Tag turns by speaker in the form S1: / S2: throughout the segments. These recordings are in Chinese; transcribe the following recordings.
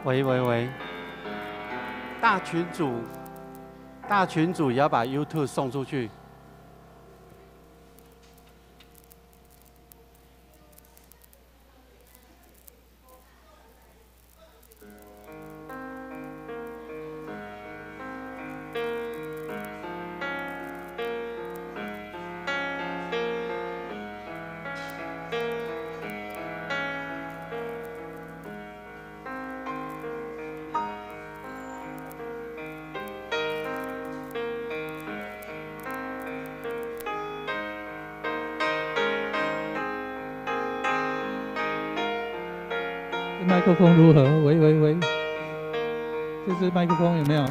S1: 喂喂喂，大群主，大群主也要把 YouTube 送出去。
S2: 麦克风如何？喂喂喂，这支麦克风有没有？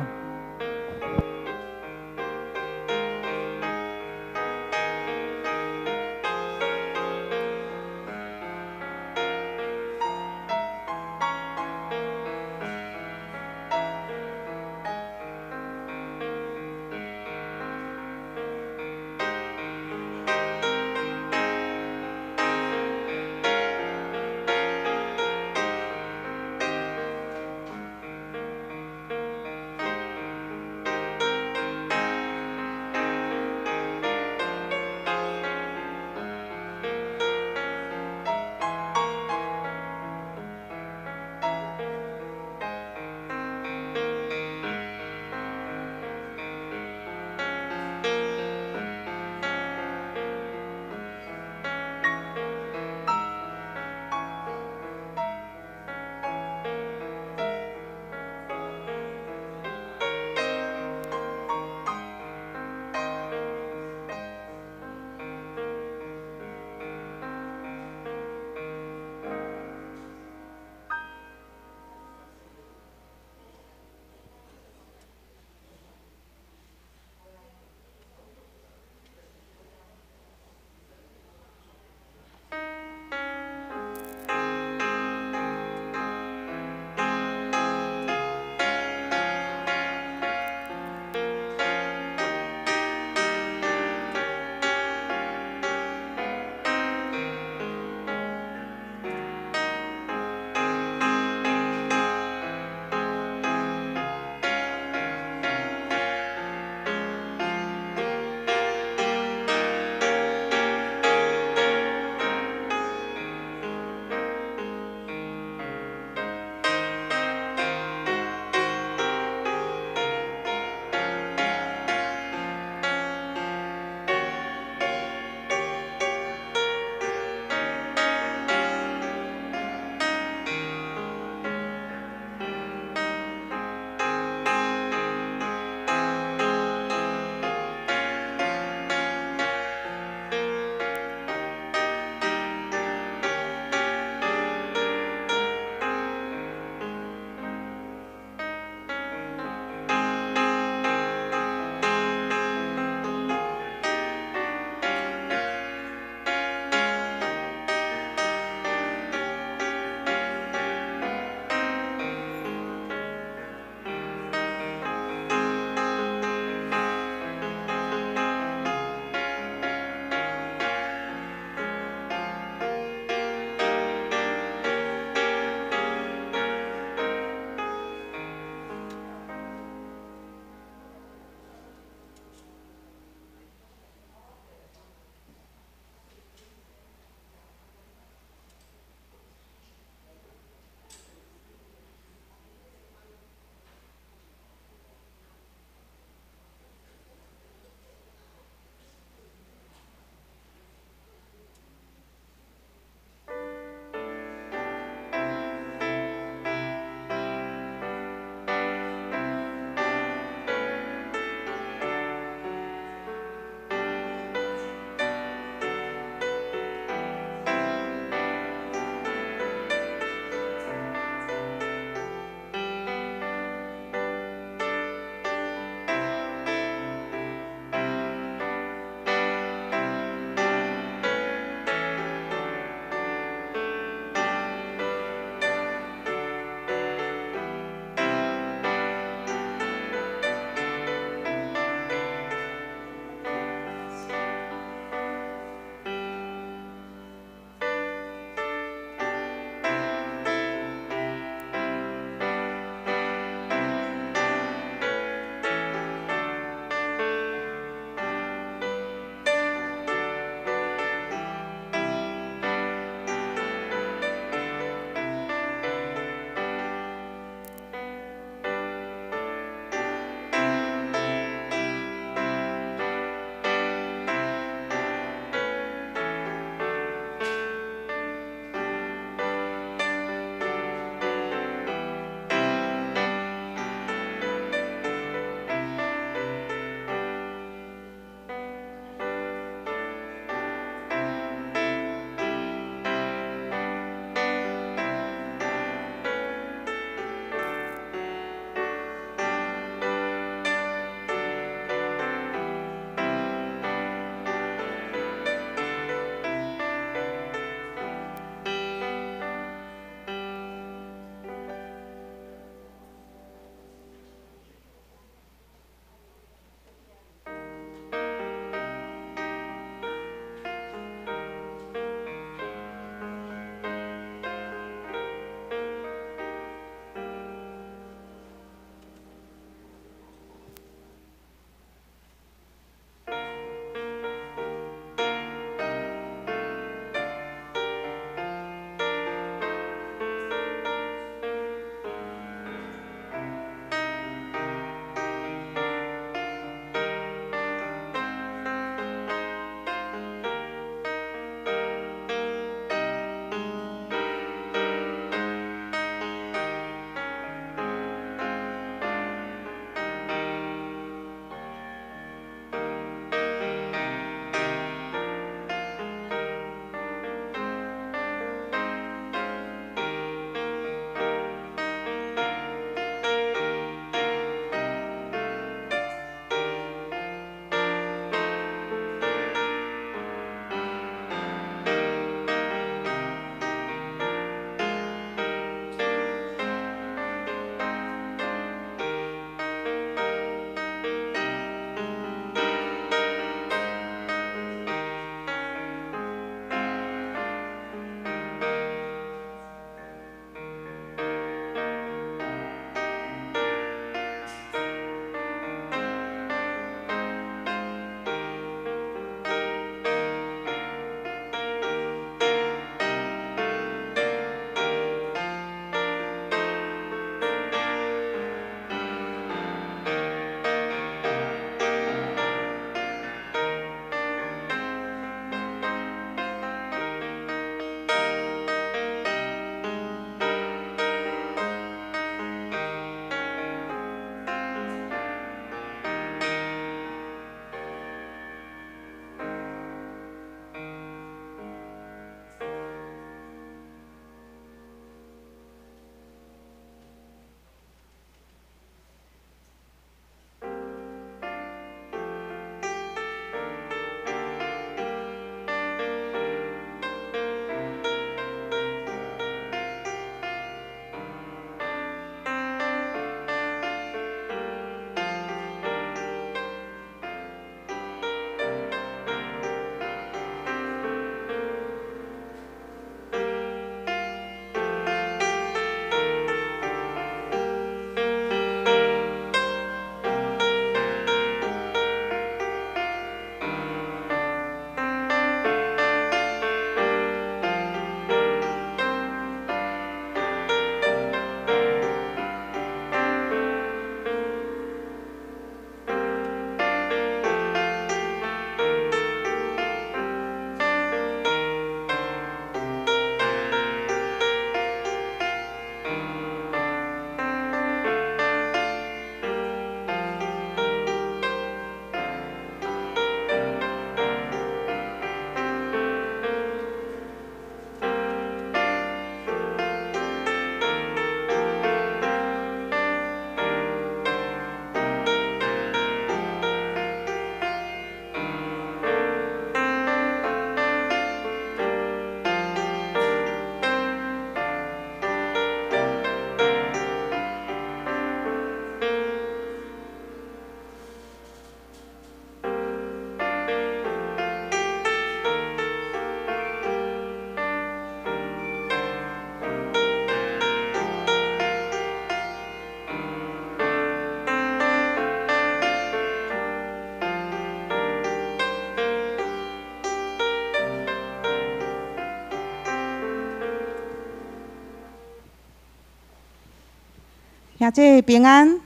S3: 兄姐平安，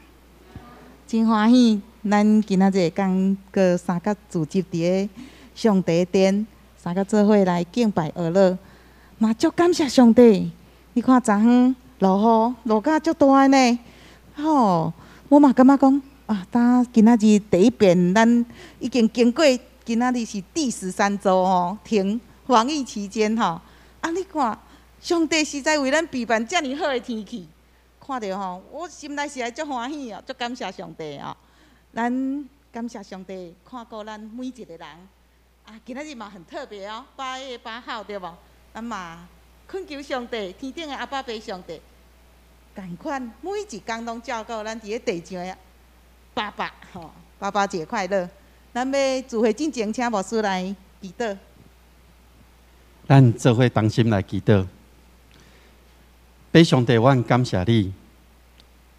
S3: 真欢喜，咱今仔日刚过三甲聚集伫个上帝殿，三甲做伙来敬拜而乐，嘛足感谢上帝。你看昨昏落雨落甲足大呢，吼，我嘛感觉讲啊，呾今仔日第一遍，咱已经经过，今仔日是第13周吼，停防疫期间吼，啊，你看上帝实在为咱备办遮尔好的天气。看到吼，我心内是爱足欢喜哦，足感谢上帝哦。咱感谢上帝看顾咱每一个人。啊，今仔日嘛很特别哦，8月8号对无？咱嘛恳求上帝，天顶的阿爸爸上帝，共款每一天拢照顾咱伫个地上的爸爸吼，爸爸节快乐。咱要聚会进前，请牧师来祈祷。
S1: 咱做伙同心来祈祷。爸上帝，阮感谢你，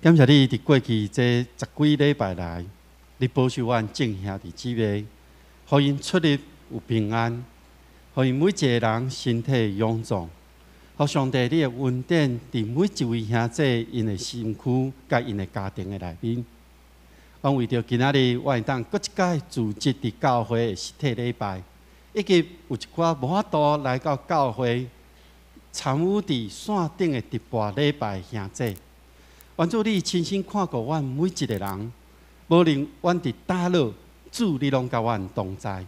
S1: 感谢你伫过去这10几礼拜来，你保守阮众兄弟姊妹，互因出入有平安，互因每一个人身体勇壮，互上帝你的恩典伫每一位兄弟因的身躯甲因的家庭的内面。阮为着今仔日，我会当搁一届组织伫教会的实体礼拜，以及有一寡无法度来到教会。参与伫线顶的直播礼拜兄弟，愿主你亲身看顾阮每一个人，无论阮伫倒落，主你拢甲阮同在。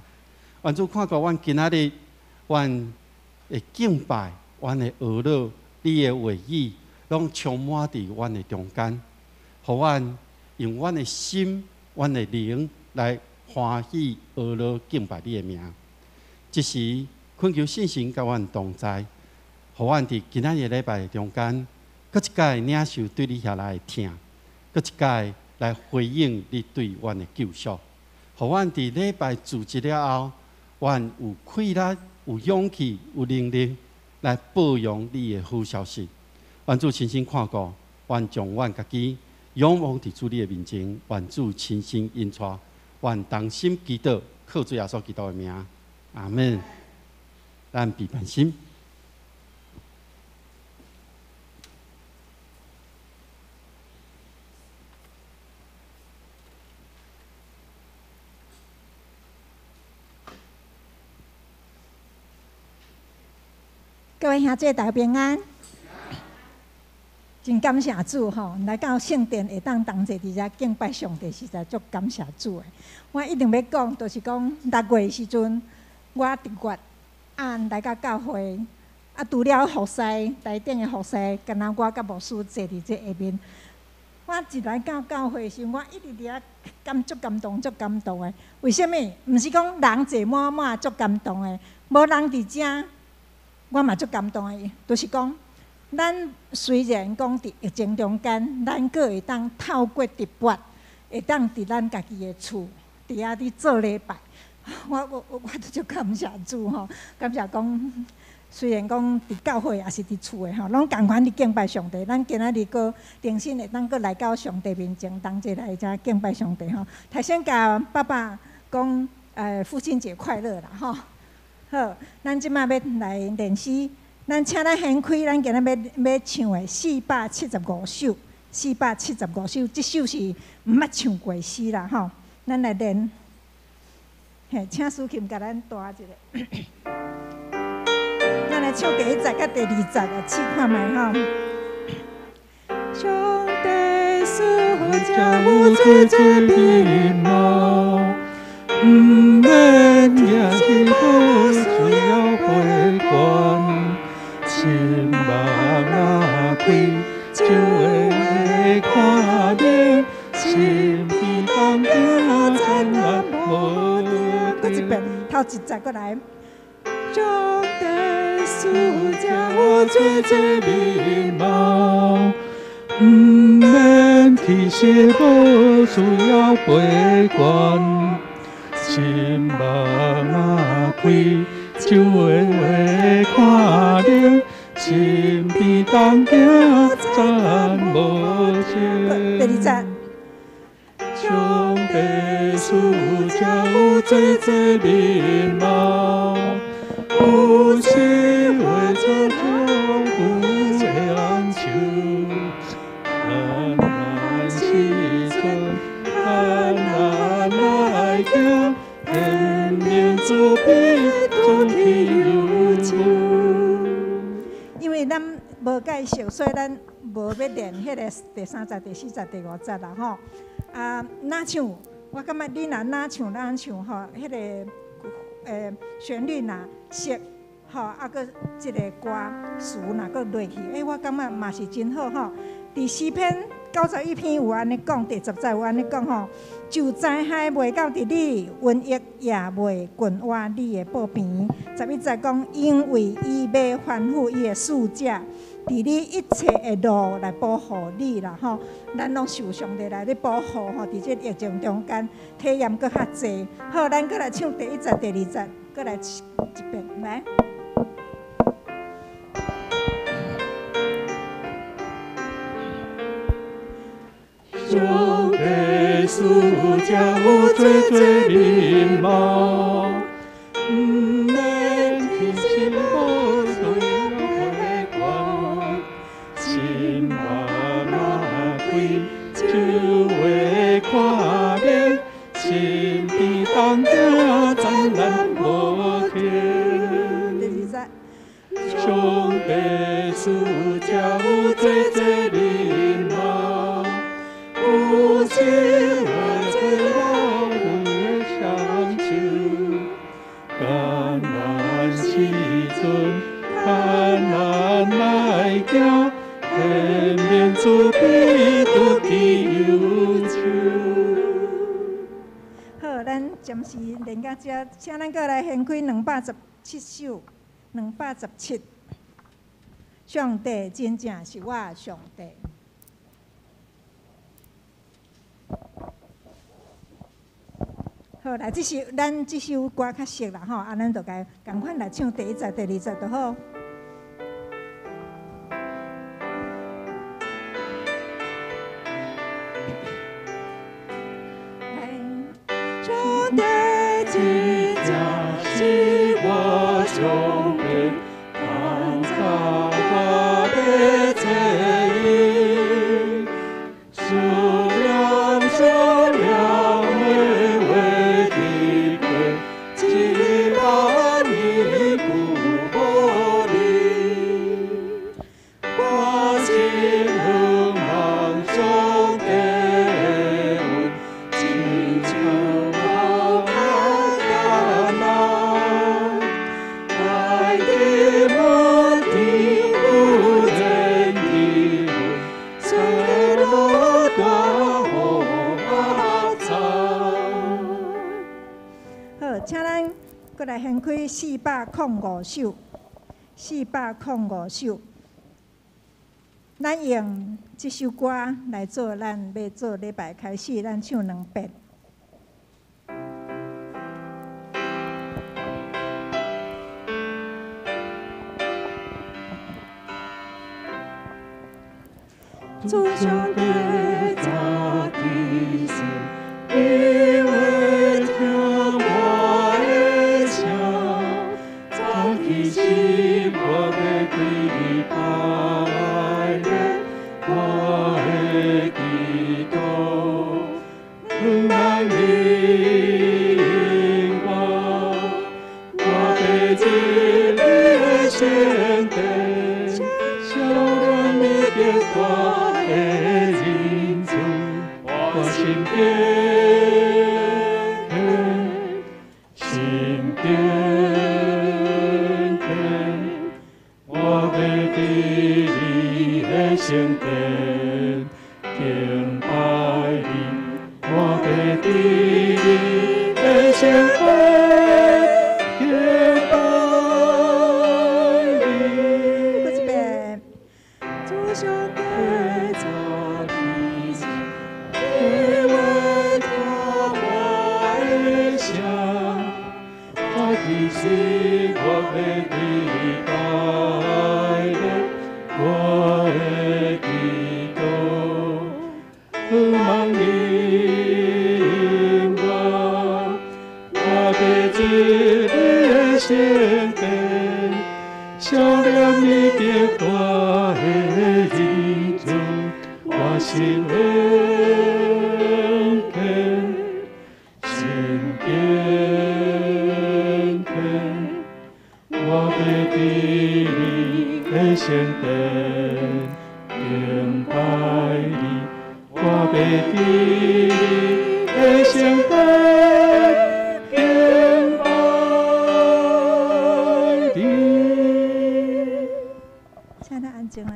S1: 愿主看顾阮今仔日，阮的敬拜，阮的学乐，你的话语，拢充满伫阮的中间，互阮用阮的心、阮的灵来欢喜学乐敬拜你的名。即时恳求圣神甲阮同在。互阮伫今仔日礼拜中间，搁一届领受对你下来的听，搁一届来回应你对阮的救赎。互阮伫礼拜组织了后，阮有气力、有勇气、有能力来保养你的好消息。愿主亲身看顾，愿将阮家己仰望伫主你的面前，愿主亲身引带，愿同心祈祷，靠主耶稣基督的名，阿门。咱备办心。
S4: 各位兄姐大家平安，真感谢主吼！来到圣殿会当同齐伫遮敬拜上帝，实在足感谢主的。我一定要讲，就是讲6月时阵，我伫月来到教会，除了服侍台顶的服侍，敢若我甲牧师坐伫这下面。我一来到教会时，我一直伫遐足感动，足感动的。为什么？毋是讲人坐满满足感动的，无人伫遮。我嘛足感动的，就是讲，咱虽然讲伫疫情中间，咱阁会当透过直播，会当伫咱家己的厝，伫遐伫做礼拜。我都足感谢主吼，感谢讲，虽然讲伫教会也是伫厝的吼，拢共款伫敬拜上帝。咱今仔日阁定心会当阁来到上帝面前，同齐来遮敬拜上帝吼。头先甲爸爸讲，父亲节快乐啦吼。好，咱即摆要来练习，咱请咱掀开咱今日要唱的475首，475首，即首是毋捌唱过诗啦吼。咱来练，嘿，请苏琴甲咱弹一个。咱来唱第1节甲第2节啊，试看觅吼。上帝赐下有最最美貌。毋免也是不需要回关，心目啊开，就会看见心比当行灿烂无论。搁一遍，头一节过来。上帝赐下有最最美貌，毋免其实无需要回关。心目啊开，就会看见心比当行赞无尽。第2节，上帝赐下有最最美貌，有时会做将有的红树，
S1: 主必主去有求。
S4: 因为咱无介绍，所以咱无要练迄个第30、第40、第50啦吼。哪唱？我感觉你若哪唱哪唱吼，迄个旋律若熟吼，搁即个歌词若搁落去，我感觉嘛是真好吼。伫诗篇91篇有安尼讲，第10节有安尼讲吼，就灾害袂到伫你，瘟疫也袂近我你的报边。11节讲，因为伊要吩咐伊的使者，伫你一切的路来保护你啦吼。咱拢受上帝来咧保护吼，伫这疫情中间，体验搁较济。好，咱搁来唱第1节、第2节，搁来一遍来。
S1: 上帝使者有多面貌，不免提醒我随光，心慢慢开，就会看见心比当天灿烂无停。上帝使者有多面貌。有情我最好有相守，艰难时阵艰难来行，天面主必拄去有求。
S4: 好，咱暂时练到这，请咱搁来献开217首，217。上帝真正是我的上帝。好，来，咱这首歌较熟啦吼，咱就该赶快来唱第1节、第2节就好。
S1: 上帝真正是我上帝，看在我的罪因，数量数量微微的贵，只把你顾我你，我心渴望上帝恩，亲像我爱难，爱的目的不人的魂，随路大河马长。
S4: 好，请咱搁来献开405首，405首。咱用这首歌来做咱要做礼拜开始，咱唱2遍。
S1: 主上帝早提醒，因为听我的声，早提醒我的对白的，我的祈祷，让你我，我被这里显得，笑容你别挂。的人子，我心田，我要伫你的圣殿敬拜你，我要伫你的圣殿敬拜你。
S4: 搁一遍。主上帝。
S1: 提醒我的礼拜的，我的祈祷，望你我，我的一日圣殿，笑脸你别挂的人中，我心恩肯心变。
S5: 圣殿，敬拜你，我要伫你的圣殿敬拜你。
S4: 请咱安静来。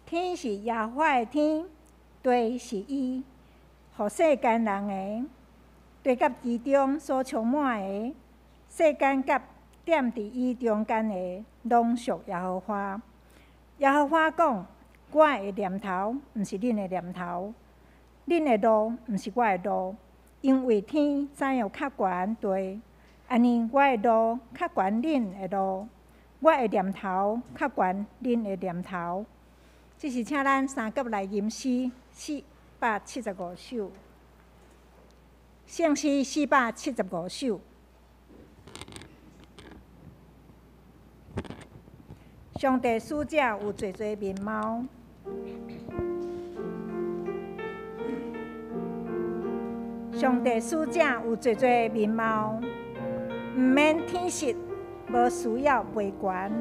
S4: 天是耶和华的天，地是伊，予世间人的，地甲其中所充满的，世间甲踮伫伊中间的，拢属耶和华。耶和华讲：我的念头毋是恁的念头，恁的路毋是我的路，因为天知影较悬地，安尼我的路较悬恁的路，我的念头较悬恁的念头。这是请咱三甲来吟诗475首，圣诗475首。上帝使者有侪侪面貌，上帝使者有侪侪面貌，毋免天色，无需要陪悬。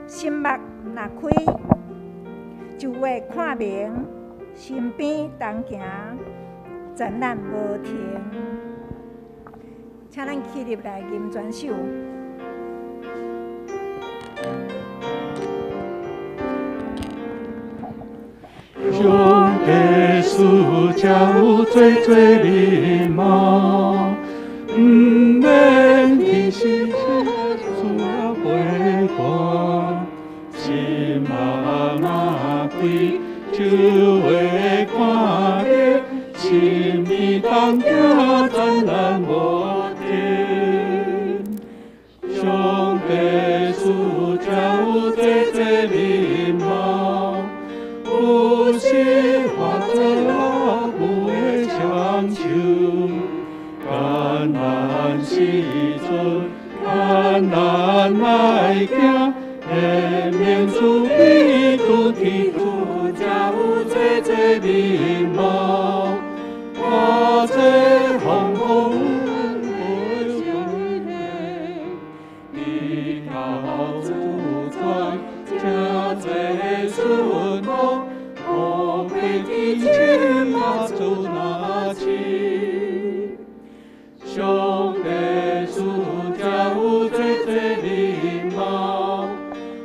S4: 心目若开，就会看明；身边同行，展览无停。请咱起立来吟全首。
S5: 上帝使者有侪侪面貌，毋免天色需要陪伴。心目若开，就会看见；身边同行，展览无停。上帝使者有侪侪面貌。有时化作老母的双手，艰难时阵，艰难来行，的面子比土地主才有侪侪面貌。这风风不相的，你靠主宰，这最顺风，我被天千马主拿起。上帝赐这有最最礼貌，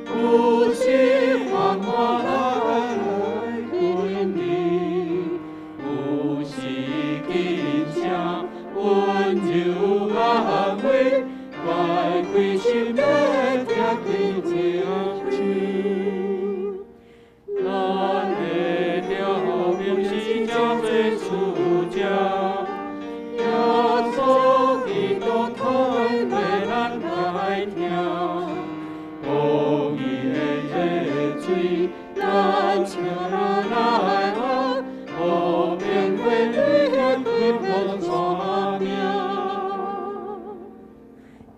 S5: 有时繁华来归你，有时紧张温柔安慰，快开心的听见声声。咱的条命是这最主教。耶稣基督开为咱来听，公义的热水，咱请来学，和平会对咱对方传命。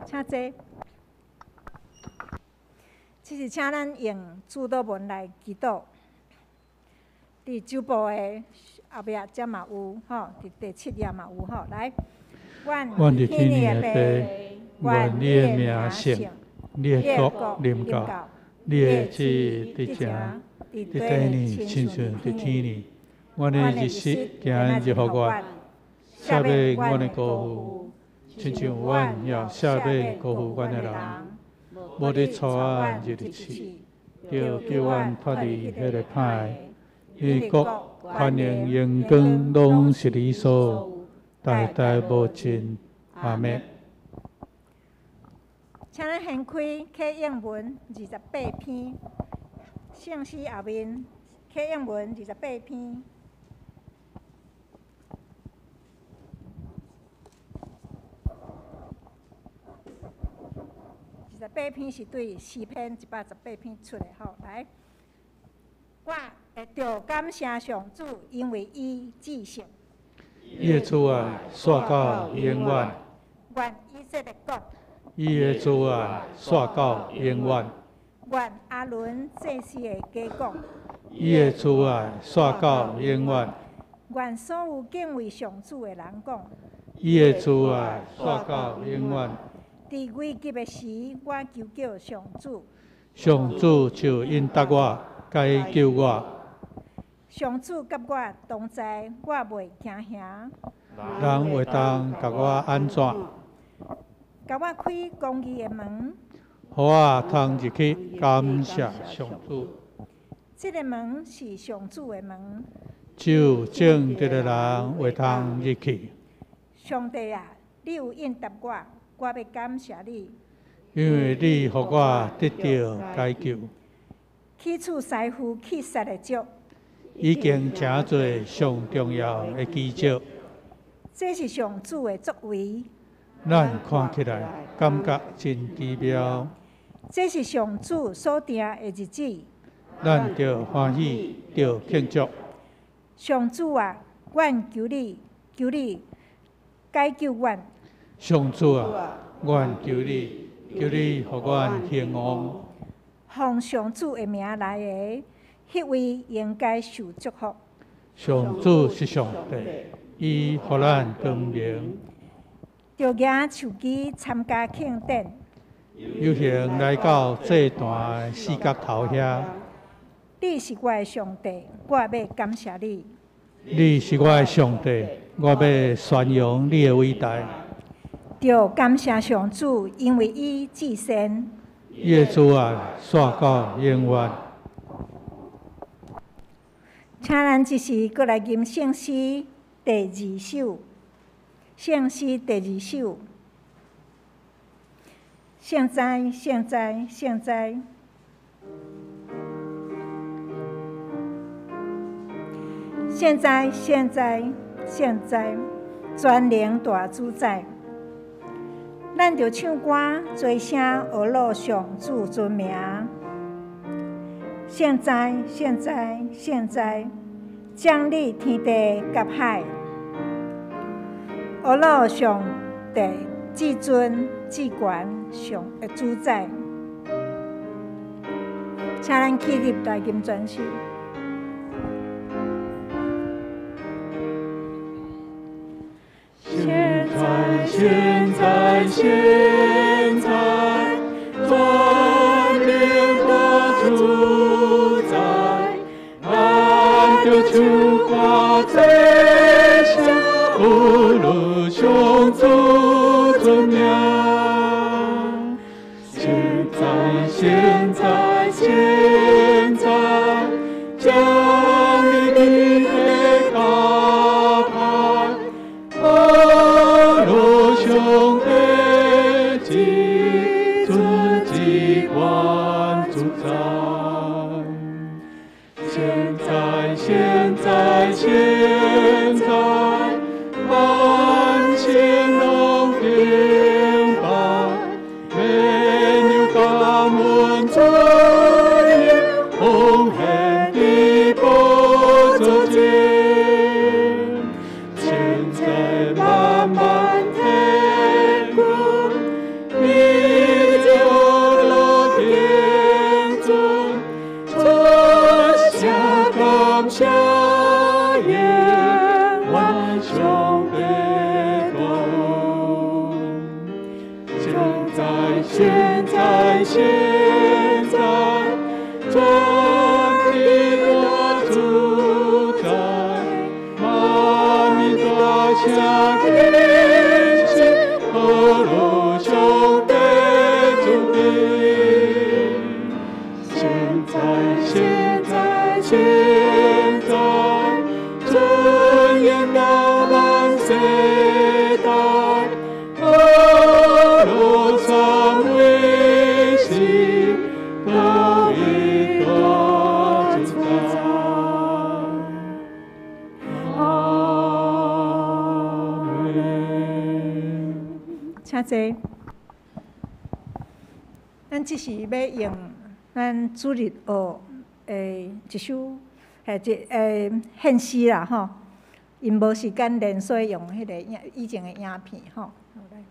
S4: 请坐。这是请咱用主祷文来祈祷。伫周报的后壁则嘛有吼，伫第7页嘛有吼。来，
S2: 愿伫天的父，愿你的名圣，你的国临到，你的旨意伫这，伫地呢，亲像伫天呢。阮的日食今日互阮，赦免阮的过负，亲像阮也赦免过负阮的人。无伫错案入去，着叫阮脱离迄个歹。因为国、权能、荣光，拢是你所有，代代无尽。阿们。
S4: 请咱掀开《启应文》28篇，圣诗后面《启应文》28篇。28篇是对诗篇118篇出的吼，来，我会着感谢上主，因为伊至圣。
S2: 伊的主啊，煞到永远。
S4: 愿以色列国。
S2: 伊的主啊，煞到永远。
S4: 愿阿伦祭司的家国。
S2: 伊的主啊，煞到永远。
S4: 愿所有敬畏上主的人讲。
S2: 伊的主啊，煞到永远。
S4: 伫危急的时，我求救上主。
S2: 上主就应答我，该救我。
S4: 上主甲我同在，我袂惊吓。
S2: 人会当甲我安怎？
S4: 甲我开公义的门。
S2: 互我通入去感谢上主。
S4: 这个门是上主的门。
S2: 只有正直的人会通入去。
S4: 上帝啊，你有应答我。我要感谢你，
S2: 因为你互我得到解救。
S4: 起厝师傅去杀的足，
S2: 已经诚侪上重要的奇迹。
S4: 这是上主的作为，
S2: 咱看起来感觉真奇妙。
S4: 这是上主所定的日子，
S2: 咱着欢喜，着庆祝。
S4: 上主啊，阮求你，求你解救阮。
S2: 上主啊，阮求你，求你互阮兴旺。
S4: 奉上主的名来的，迄位应该受祝福。
S2: 上主是上帝，伊互咱光明。
S4: 着举手机参加庆典，
S2: 有幸来到这段四角头遐。
S4: 你是我的上帝，我要感谢你。
S2: 你是我的上帝，我要宣扬你的伟大。
S4: 着感谢上主，因为伊至善。
S2: 伊的主啊，煞到永远。
S4: 请咱一时过来吟圣诗第2首，圣诗第2首。现在，现在，现在，现在，现在，现在，全能大主宰。咱着唱歌，做声学落上主尊名。现在，现在，现在，将你天地甲海，学落上帝至尊至权上的主宰。请咱起立来吟全诗。
S5: 现在，现在，专念的主宰，俺就求挂在下，不如胸足尊名。现在，现在，现在，将你的黑高攀，罗兄弟基尊基观主宰。现在，现在，现在，万千龙平白，没有大门尊严，红黑的不走间。现在漫漫天空，你就落天尊，春夏冬夏夜，万兄弟共。现在，现在，现在，专地的主宰，妈咪大下天心，和路兄弟主地。现在，现在，现在，尊严大万世代，路上为西，都一个主宰。阿门。
S4: 请坐。咱即是要用咱主日学一首献诗啦吼，因无时间练，所以用迄个以前的影片吼。好来。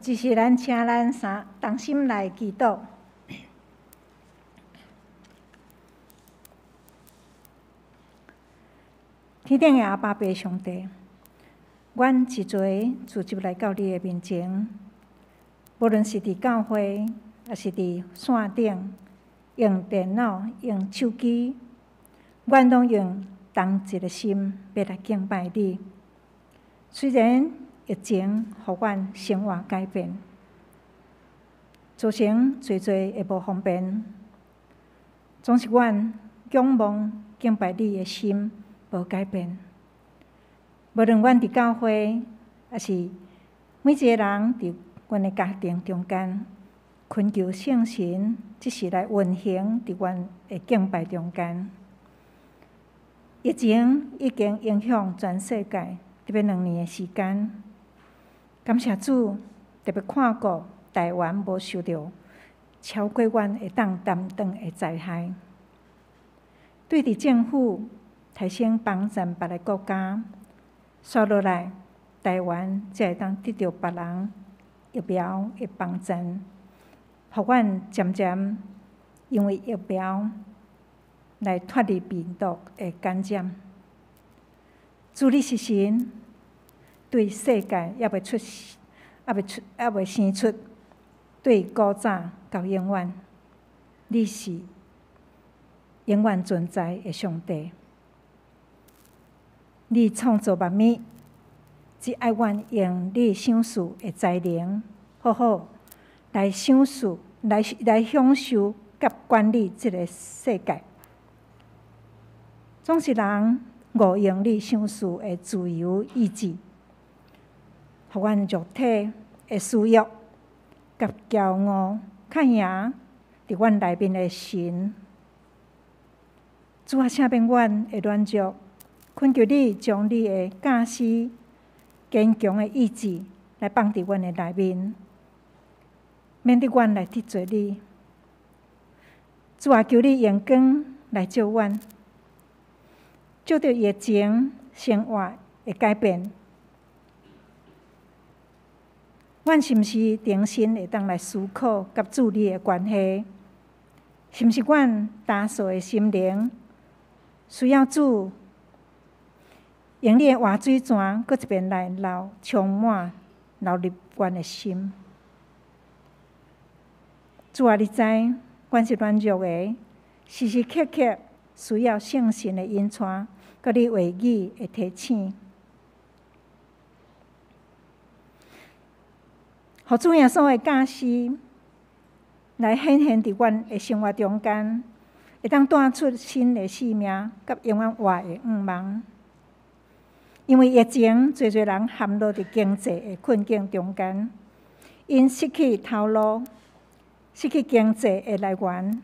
S4: 即是咱请咱同心来祈祷。天顶的阿爸爸上帝，阮一做自入来到你的面前，无论是伫教会，还是伫线顶，用电脑、用手机，阮拢用同一个心要来敬拜你。虽然疫情互阮生活改变，造成侪的无方便，总是阮仰望敬拜你的心无改变。无论阮伫教会，还是每一个人伫阮的家庭中间，恳求圣神，即是来运行伫阮的敬拜中间。疫情已经影响全世界，特别2年的时间。感谢主，特别看顾台湾无受到超过阮会当担当的灾害。对伫政府提升帮助别个国家，刷落来，台湾才会当得到别人疫苗的帮助，互阮渐渐因为疫苗来脱离病毒的感染。主你是神，对世界也未生出，对古早到永远，你是永远存在的上帝。你创造万物，只爱阮用你赏赐的才能，好好来享受、来享受甲管理这个世界。总是人误用你赏赐的自由意志，互阮肉体的私欲甲骄傲较赢伫阮内面的神。主啊，请免阮会软弱，恳求你将你的教师坚强的意志来放伫阮的内面，免得阮来得罪你。主啊，求你用光来照阮，照着疫情生活的改变，阮是毋是重新会当来思考甲主你的关系？是毋是阮打扫的心灵需要主用你的活水泉，搁一遍来充满流入阮的心？主啊，你知阮是软弱的，时时刻刻需要圣神的引带，搁你话语的提醒。互主耶稣的教师来显现伫阮的生活中间，会当带出新的生命，甲永远活的愿望。因为疫情，侪人陷落伫经济的困境中间，因失去头路，失去经济的来源。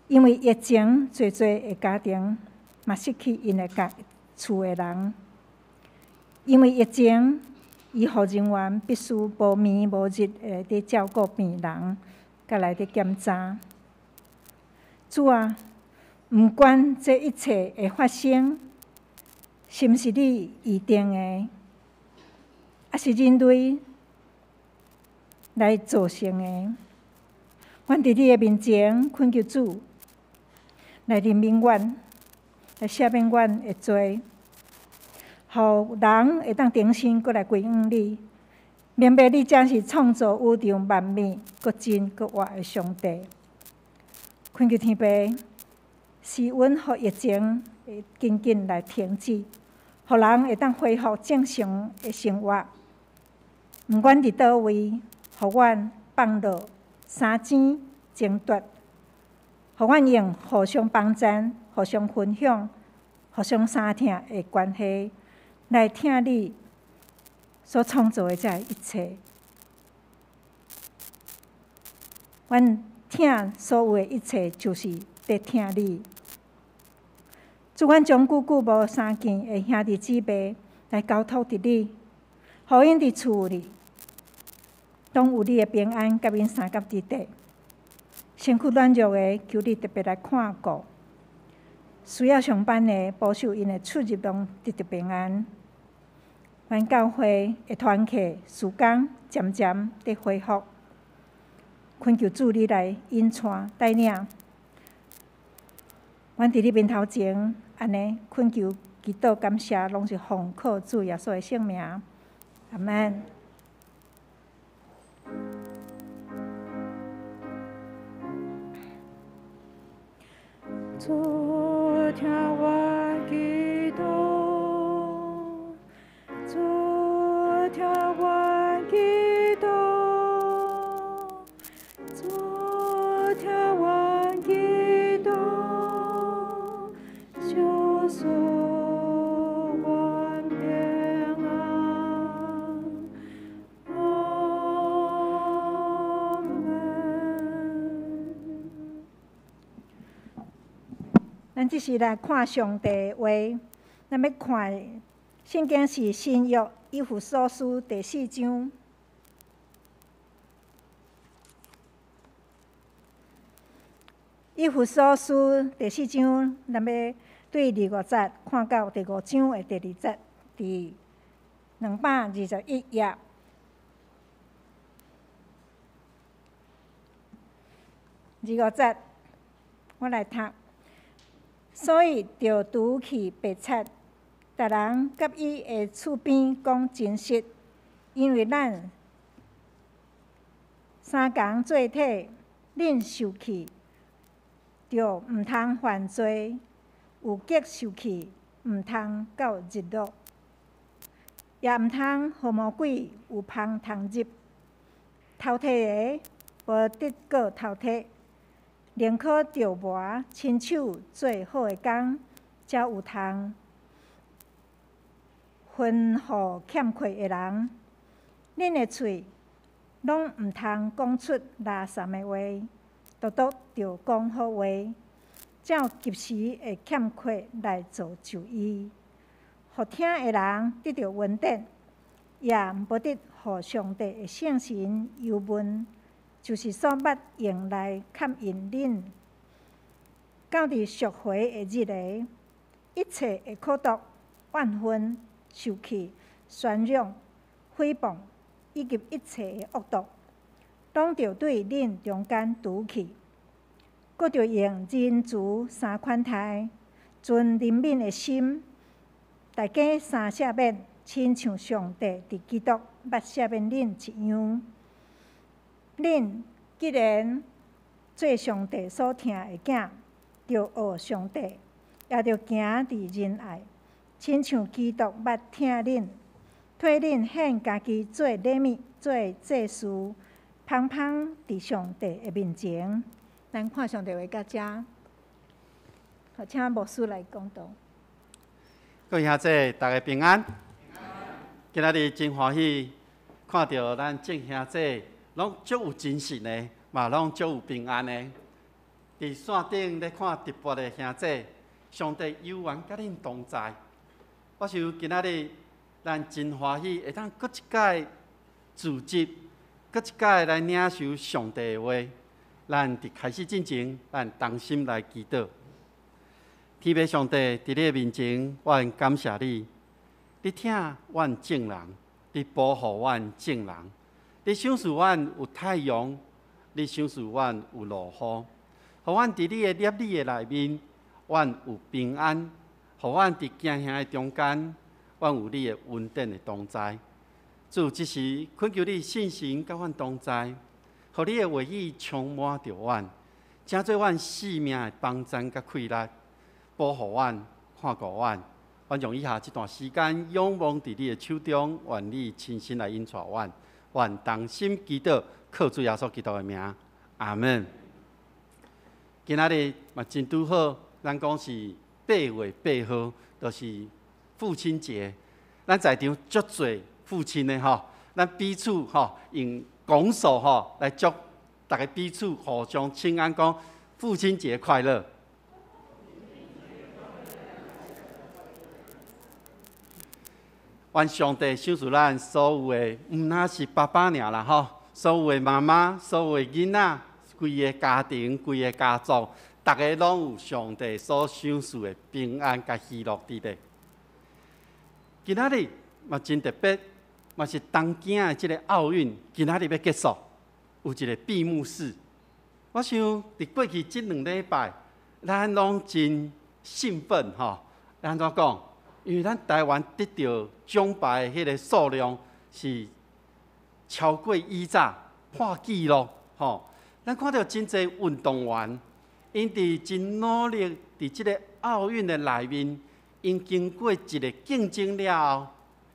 S4: 因为疫情，侪的家庭嘛失去因的厝的人。因为疫情，医护人员必须无眠无日地照顾病人，甲来伫检查。主啊，毋管这一切的发生，是毋是你预定的，还是人类来造成的？阮伫你的面前恳求主来怜悯阮，来赦免阮的罪，互人会当重新过来归向你。明白你才是创造宇宙万物、搁真搁活的上帝。恳求天父，施恩互疫情会紧紧来停止，互人会当恢复正常的生活。毋管伫倒位，互阮放落相争争夺，互阮用互相帮衬、互相分享、互相相听的关系，来听你所创造的这一切。阮听所有的一切，就是在听你。主，阮将久久无相见的兄弟姊妹来交托伫你，互因伫厝里，拢有你的平安甲因三甲之地。身躯软弱的，求你特别来看顾；需要上班的，保守因的出入拢得到平安。阮教会的团契时间渐渐地恢复，恳求主你来引带带领。阮伫你面头前，安尼恳求、祈祷、感谢，拢是奉靠主耶稣的圣名。阿门。
S6: 主听我祈祷，主听我祈祷，主听我祈祷，救赎我平安。阿门。
S4: 咱只是来看上帝的话，咱要看的圣经是新约以弗所书第4章。以弗所书第4章，咱要对25节看到第5章的第2节，第221页。25节，我来读。所以着除去白贼，逐人甲伊的厝边讲真实，因为咱三工做体，恁受气，就毋通犯罪；有激受气，毋通到日落，也毋通互魔鬼有芳通入。头体的无得过头体。宁可着磨亲手做好的工，才有通分予欠缺的人。恁的喙拢毋通讲出垃圾的话，独独着讲好话，照及时的欠缺来造就伊，互听的人得到恩典，也无得互上帝的圣神忧闷。就是所捌用来勘验恁，到伫赎回的日个，一切的苦毒、怨恨、受气、宣扬、诽谤，以及一切的恶毒，拢着对恁中间除去。搁着用仁慈三款待，存怜悯的心，大家三赦免，亲像上帝伫基督捌赦免恁一样。恁既然做上帝所疼的囝，着学上帝，也着行伫仁爱，亲像基督捌疼恁，替恁献家己做礼物，做祭司，芳芳伫上帝的面前。咱看上帝话到遮，好，请牧师来讲道。
S1: 各位兄弟，大家平安。今仔日真欢喜，看到咱众兄弟。拢足有精神的，嘛拢足有平安的。伫线顶咧看直播的兄弟，上帝有缘甲恁同在。我想今仔日咱真欢喜，会当搁一届自集，搁一届来领受上帝的话。咱伫开始进前，咱同心来祈祷。天父上帝，伫你的面前，阮感谢你，你听阮众人，你保护阮众人。你赏赐阮有太阳，你赏赐阮有落雨，互阮伫你的业力的内面，阮有平安；互阮伫惊吓的中间，阮有你的稳定的同在。主即时恳求你信心甲阮同在，互你的话语充满着阮，请做阮生命的帮助甲气力，保护阮、看顾阮。阮用以下这段时间仰望伫你的手中，愿你亲身来引带阮。愿同心祈祷，靠主耶稣基督的名，阿门。今仔日嘛真拄好，咱讲是8月8号，就是父亲节。咱在场足侪父亲的吼，咱彼此吼用拱手吼来祝大家彼此互相请安，讲父亲节快乐。愿上帝赏赐咱所有的，毋那是爸爸尔啦吼，所有的妈妈、所有的囡仔、规个家庭、规个家族，大家拢有上帝所赏赐的平安甲喜乐伫咧。今仔日嘛真特别，嘛是东京的即个奥运，今仔日要结束，有一个闭幕式。我想伫过去即2礼拜，咱拢真兴奋吼，咱怎讲？因为咱台湾得到奖牌的迄个数量是超过以前破纪录，吼！咱看到真侪运动员，因伫真努力伫即个奥运的内面，因经过一个竞争了后，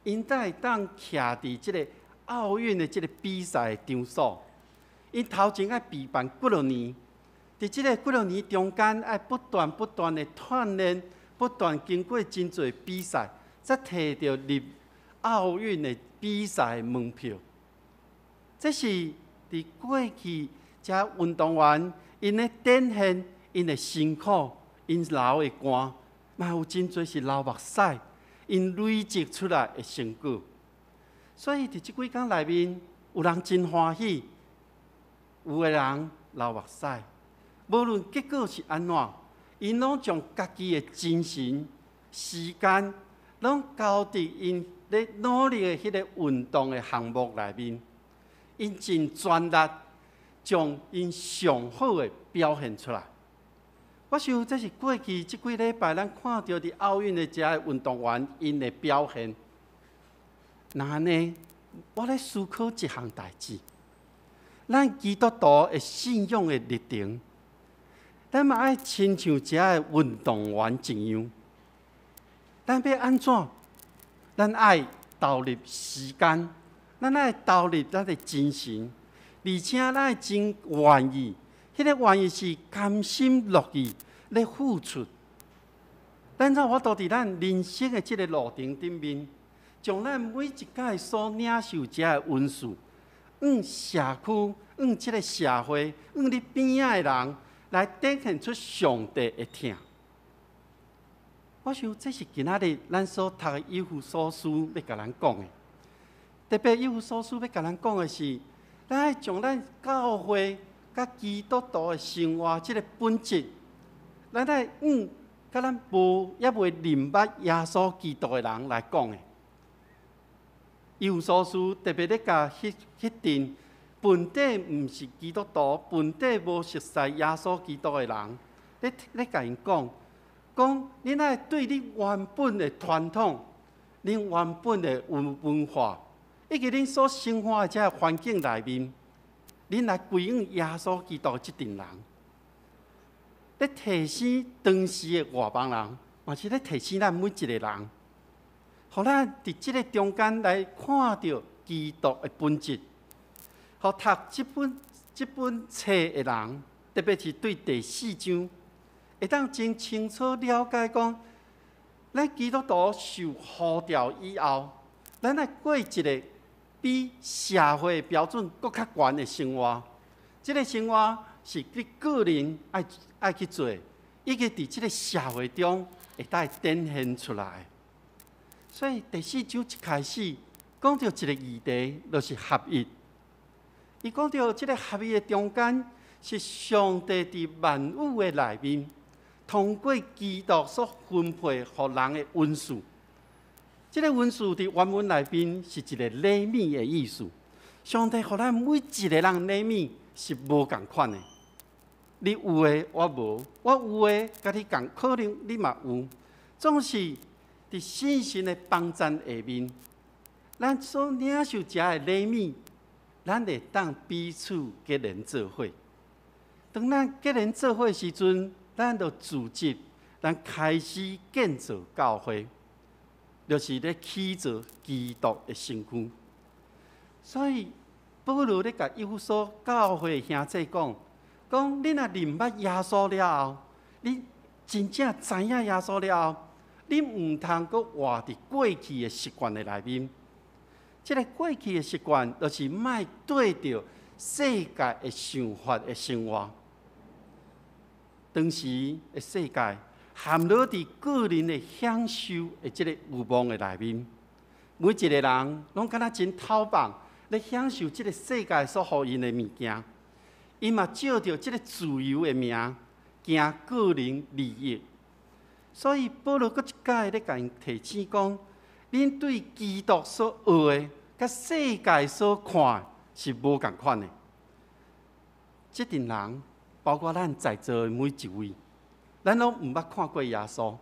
S1: 因才会当徛伫即个奥运的即个比赛场所。因头前爱备办几落年，伫即个几落年中间，爱不断的锻炼。不断经过真侪比赛，才摕到入奥运的比赛门票。这是伫过去遮运动员因咧展现因的辛苦、因流的汗，嘛有真侪是流目屎，因累积出来的成果。所以伫即几工内面，有人真欢喜，有的人流目屎。无论结果是安怎，因拢将家己的精神、时间，拢交伫因咧努力的迄个运动的项目内面，因尽全力将因上好的表现出来。我想这是过去即几礼拜咱看到伫奥运的遮个运动员因的表现。那安尼，我咧思考一项代志：咱基督徒的信仰的历程，咱嘛爱亲像遮个运动员一样。咱要安怎？咱爱投入时间，咱爱投入咱的精神，而且咱爱真愿意。迄个愿意是甘心乐意咧付出，咱才法度伫咱人生的即个路程顶面，将咱每一届所领受遮的恩赐，社区，即个社会，你边仔的人，来展现出上帝的疼。我想这是今仔日咱所读的以弗所书要甲咱讲的，特别以弗所书要甲咱讲的是，咱爱将咱教会甲基督徒的生活即个本质，咱爱甲咱也未明白耶稣基督的人来讲的。以弗所书特别咧甲迄阵本地毋是基督徒、本地无熟悉耶稣基督的人，咧甲因讲，恁爱对你原本的传统、恁原本的文化，以及恁所生活的这个环境内面，恁来归应耶稣基督即群人，咧提醒当时的外邦人，嘛是咧提醒咱每一个人，互咱伫即个中间来看到基督的本质。互读即本册的人，特别是对第4章，会当真清楚了解讲，咱基督徒受呼召以后，咱来过一个比社会标准更较悬的生活。这个生活是你个人爱去做，以及伫这个社会中会当展现出来。所以第4章一开始讲到一个议题，就是合一。伊讲到这个合一的中间，是上帝伫万物的内面，通过基督所分配予人的恩赐。这个恩赐伫原文内面是一个礼物的意思。上帝予咱每一个人礼物是无共款的。你有的我无，我有的甲你共，可能你嘛有，总是伫信心的帮助下面，咱所领受遮的礼物。咱会当彼此结连做伙。当咱结连做伙时阵，咱就组织，咱开始建造教会，就是咧起造基督的身躯。所以保罗咧甲以弗所教会兄弟讲，你若认捌耶稣了后，你真正知影耶稣了后，你毋通阁活伫过去的习惯的内面。这个过去的习惯，就是莫对着世界的想法的生活。当时的世界含落伫个人的享受的这个欲望的内面，每一个人拢敢若真偷放，咧享受这个世界所予因的物件。伊嘛照着这个自由的名，行个人利益。所以保罗搁一届咧甲因提醒讲，恁对基督所学的，甲世界所看是无共款的。这群人，包括咱在座的每一位，咱拢毋捌看过耶稣，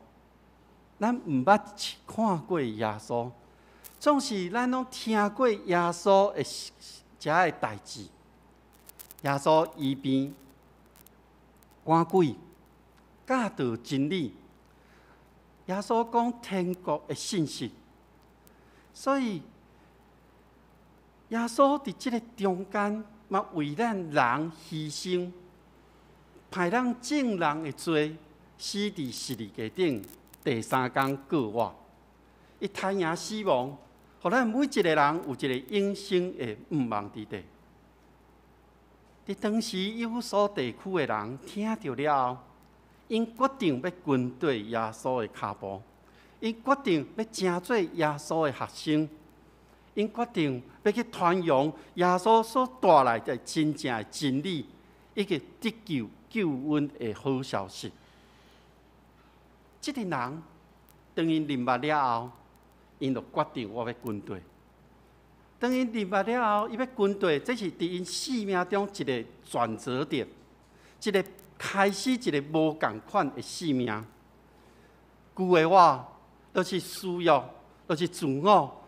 S1: 咱毋捌看过耶稣，总是咱拢听过耶稣的遮个代志。耶稣医病、赶鬼、教导真理，耶稣讲天国的信息。所以，耶稣伫即个中间，嘛为咱人牺牲，派咱正人的罪，死伫十字架顶，第3天过活。伊太赢死亡，互咱每一个人有一个永生的毋忘之地。伫当时以弗所地区的人听到了后，因决定要跟对耶稣的脚步，因决定要成做耶稣的学生，因决定要去传扬耶稣所带来的真正的真理，以及得救救恩的好消息。这个人当因明白了后，因就决定我要跟对。当因明白了后，伊要跟对，这是伫因生命中一个转折点，一个开始一个无共款的生命。旧的我，就是需要，就是自我，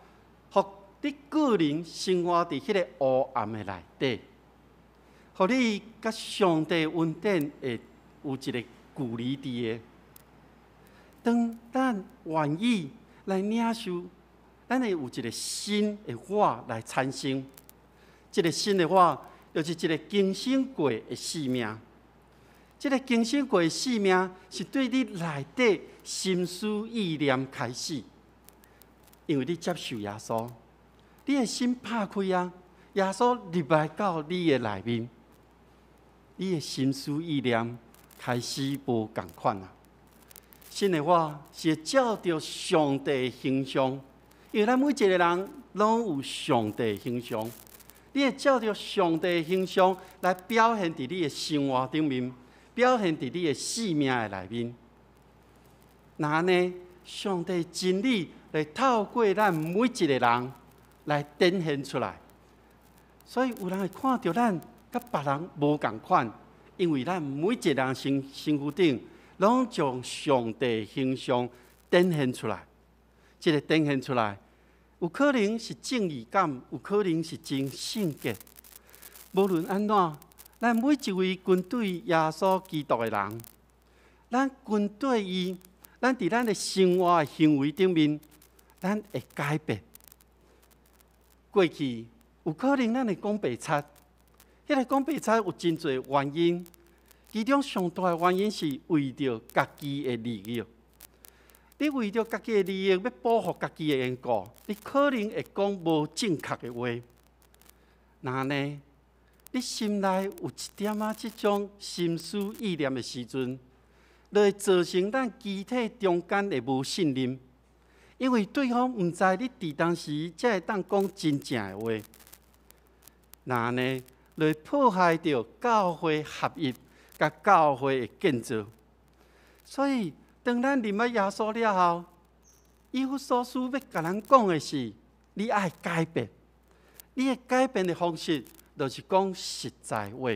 S1: 互你个人生活伫迄个黑暗的内底，互你甲上帝恩典会有一个距离伫的。当咱愿意来领受，咱会有一个新的我来产生。这个新的我，就是一个更新过的生命。这个更新过的生命，是对你内底心思意念开始，因为你接受耶稣，你的心拍开啊，耶稣入来到你的内面，你的心思意念开始无共款啊。新的我是照着上帝的形象，因为咱每一个人拢有上帝的形象，你会照着上帝的形象来表现伫你的生活顶面，表现伫你的生命的内面。那呢，上帝真理来透过咱每一个人来展现出来，所以有人会看到咱甲别人无共款，因为咱每一个人身躯顶。拢将上帝形象展现出来，这个展现出来，有可能是正义感，有可能是真圣洁。无论安怎，咱每一位跟对耶稣基督的人，咱跟对伊，咱伫咱的生活的行为顶面，咱会改变。过去有可能咱会讲白贼，迄个讲白贼有真侪原因。其中上大的原因是为着家己的利益。你为着家己的利益，要保护家己的缘故，你可能会讲无正确的话。那呢？你心内有一点仔这种心思意念的时阵，就会造成咱肢体中间的无信任，因为对方毋知你伫当时才会当讲真正的话。那呢？就会破坏着教会合一。甲教会的建造，所以当咱认识耶稣了后，以弗所书要甲咱讲的是，你爱改变。你的改变的方式，就是讲实在话。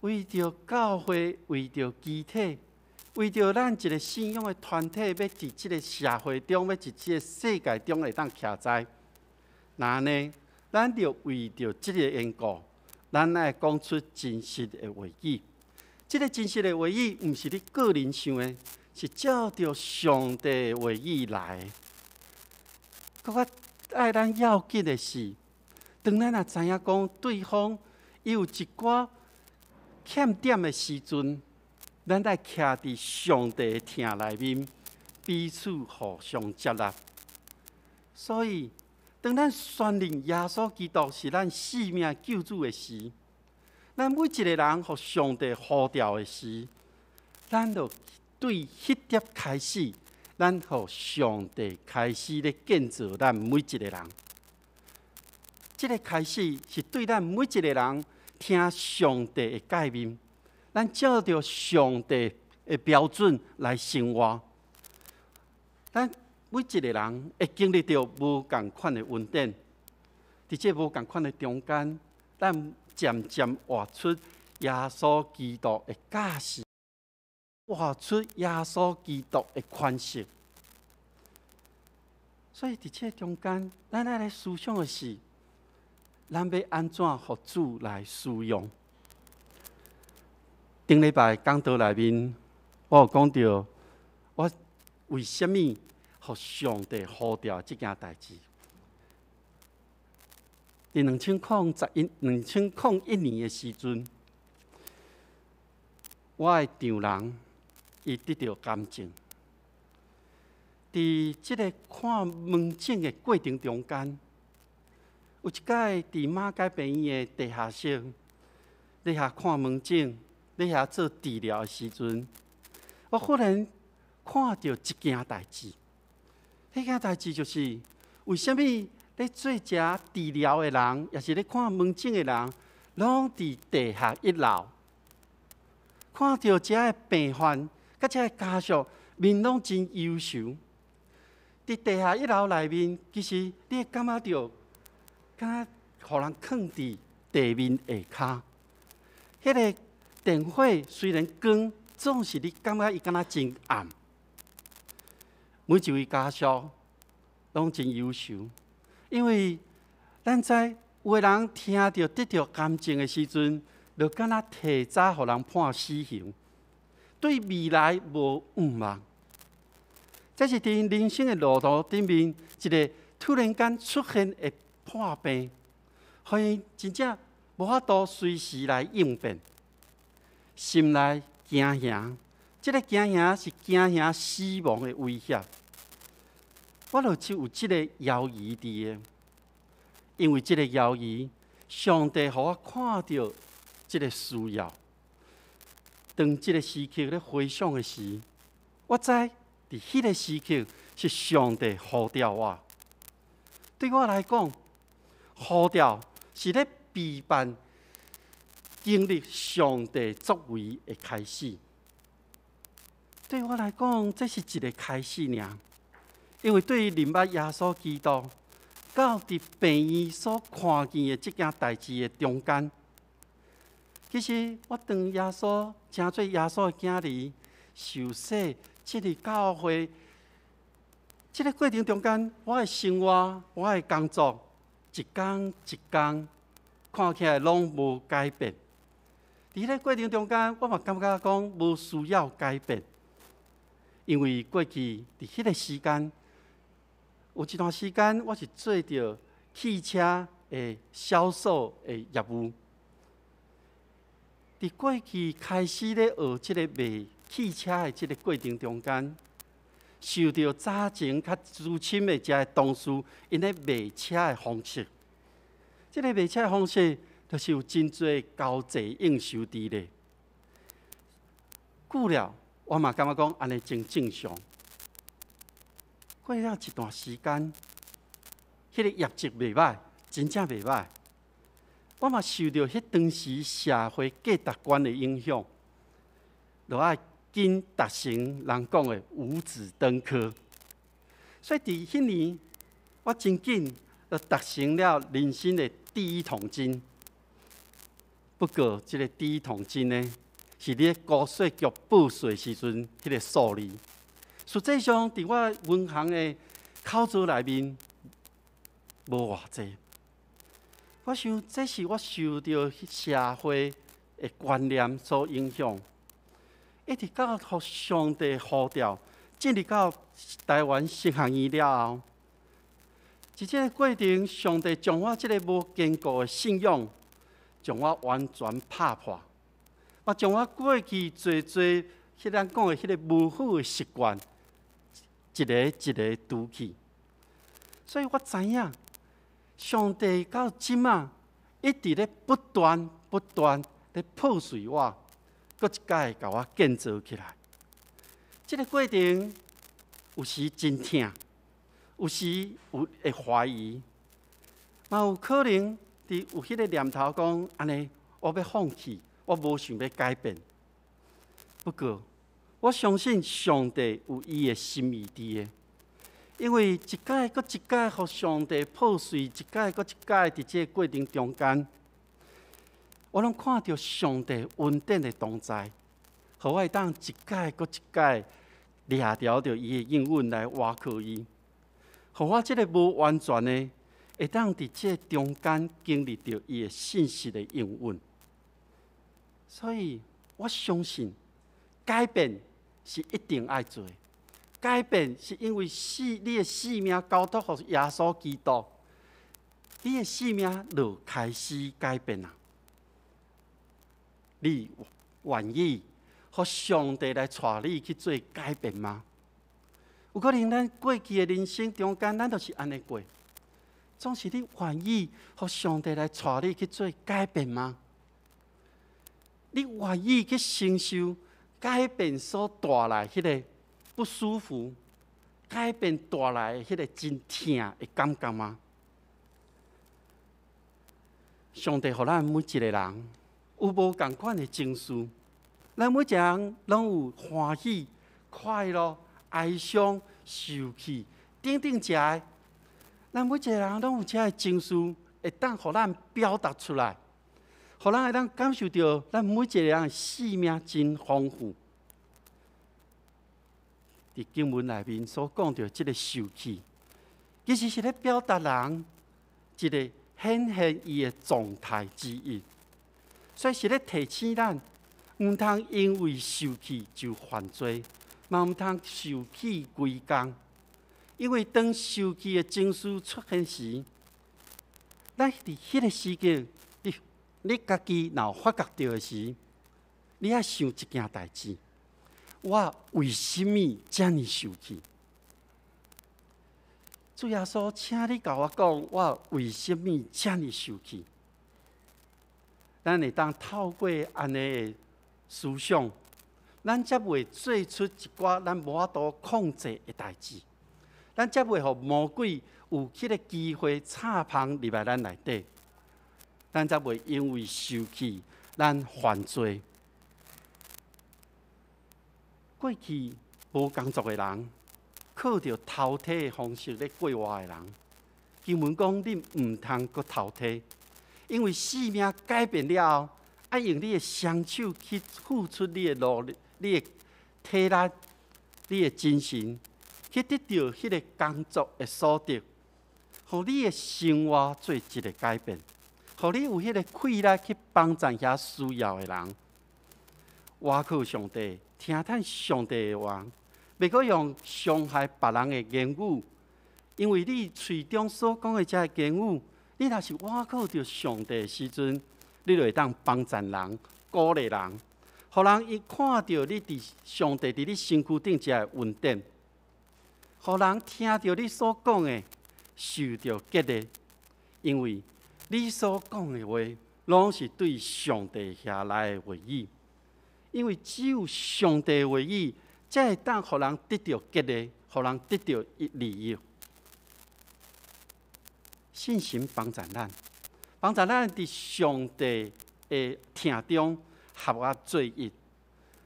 S1: 为着教会，为着肢体，为着咱一个信仰的团体，要伫这个社会中，要伫这个世界中会当徛在，那呢，咱就为着这个缘故。咱爱讲出真实的话语，这个真实的话语，毋是你个人想的，是照着上帝的话语来的。我爱咱要紧的是，当咱也知影讲对方伊有一寡欠点的时阵，咱爱徛伫上帝的厅内面，彼此互相接纳。所以。当咱宣认耶稣基督是咱生命救主的时，咱每一个人互上帝呼召的时，咱就对迄点开始，咱互上帝开始咧建造咱每一个人。这个开始是对咱每一个人听上帝的诫命，咱照着上帝的标准来生活。咱每一个人会经历到无共款的恩典，伫这无共款的中间，咱渐渐活出耶稣基督的价值，活出耶稣基督的宽恕。所以伫这中间，咱爱来思想的是，咱要安怎互主来使用？顶礼拜讲道内面，我有讲到，我为什么？互上帝呼召这件代志。伫2001年的时阵，我的丈人伊得到癌症。伫即个看门诊的过程中间，有一摆伫马街病院的地下室，底下看门诊，咧遐做治疗的时阵，我忽然看到一件代志。迄件代志就是，为什么咧做这治疗的人，也是咧看门诊的人，拢伫地下1楼，看到这的病患甲这的家属面拢真忧愁。伫地下1楼内面，其实你会感觉到，敢若互人囥伫地面下骹。迄个电火虽然光，总是你感觉伊敢若真暗。每一位家属拢真忧愁，因为咱知有个人听到得到癌症的时阵，就敢若提早互人判死刑，对未来无盼望。这是伫人生的路途顶面一个突然间出现的破病，互伊真正无法度随时来应变，心内惊吓。这个惊吓是惊吓死亡的威胁。我就有这个犹豫伫的，因为这个犹豫，上帝互我看到这个需要。当这个时刻咧回想的时，我知伫迄个时刻是上帝呼召我。对我来讲，呼召是咧陪伴经历上帝作为的开始。对我来讲，这是一个开始尔。因为对于认捌耶稣基督，到伫病院所看见的这件代志的中间，其实我当耶稣成做耶稣的囝儿，受洗进入教会，这个过程中间，我的生活、我的工作，一天一天看起来拢无改变。伫迄个过程中间，我嘛感觉讲无需要改变，因为过去伫迄个时间。有一段时间，我是做着汽车的销售的业务。伫过去开始咧学这个卖汽车的这个过程中间，受到早前较资深的这同事因咧卖车的方式。这个卖车的方式，就是有真侪交际应酬伫咧。久了，我嘛感觉讲安尼真正常。过了一段时间，迄个业绩袂歹，真正袂歹。我嘛受到迄当时社会价值观的影响，就爱紧达成人讲的五子登科。所以伫迄年，我真紧就达成了人生的第一桶金。不过，这个第一桶金呢，是咧高税局报税时阵迄个数字。实际上，伫我银行的口座内面，无偌济。我想，这是我受到社会的观念所影响，一直到互上帝呼召，进入到台湾实行医了后，在这个过程，上帝将我这个无坚固的信仰，将我完全拍破，也将我过去侪咱讲的迄个无好的习惯。一个一个拄起，所以我知影，上帝到即仔一直咧不断咧破碎我，搁一摆甲我建造起来。这个过程有时真痛，有时有会怀疑，嘛有可能有迄个念头讲安尼，我要放弃，我无想要改变。不过，我相信上帝有伊的心意伫的，因为一届搁一届，互上帝破碎，一届搁一届，伫这个过程中间，我拢看到上帝稳定的同在，互我会当一届搁一届，掠条着伊的应允来挖靠伊，互我这个无完全的，会当伫这中间经历着伊的信息的应允。所以我相信。改变是一定爱做，改变是因为你的生命交托给耶稣基督，你的生命就开始改变啦。你愿意和上帝来带你去做改变吗？有可能咱过去的人生中间，咱就是安尼过，总是你愿意和上帝来带你去做改变吗？你愿意去承受改变所带来迄个不舒服，改变带来迄个真痛的感觉吗？上帝互咱每一个人有无共款的情绪，咱每一个人拢有欢喜、快乐、哀伤、受气，等等遮的。咱每一个人拢有遮个情绪，会当互咱表达出来，互咱会当感受到咱每一个人的生命真丰富。伫经文内面所讲到即个受气，其实是咧表达人一个显现伊的状态之一，所以是咧提醒咱，毋通因为受气就犯罪，嘛毋通受气归功。因为当受气的情绪出现时，咱伫迄个时间，你家己若发觉到的时，你要想一件代志：我为什么这么受气？主耶稣，请你甲我讲，我为什么这么受气？咱会当透过安尼的思想，咱才会做出一寡咱无法度控制的代志。咱才袂互魔鬼有迄个机会插棒入来咱内底，咱才袂因为受气咱犯罪。过去无工作的人，靠着偷体的方式咧过活的人，经文讲你毋通阁偷体，因为生命改变了后，爱用你的双手去付出你的努力、你的体力、你的精神。去得到迄个工作的所得，互你的生活做一个改变，互你有迄个气力去帮助遐需要的人。我靠上帝，听听上帝的话，袂阁用伤害别人的言语，因为你嘴中所讲的这言语，你若是我靠着上帝的时阵，你就会当帮助人、鼓励人，互人伊看到你伫上帝伫你身躯顶这个恩典。互人听到你所讲的，受到激励，因为你所讲的话，拢是对上帝下来的话语。因为只有上帝的话语，才会当互人得到激励，互人得到利益。信心帮助咱，帮助咱伫上帝的听中合啊做一。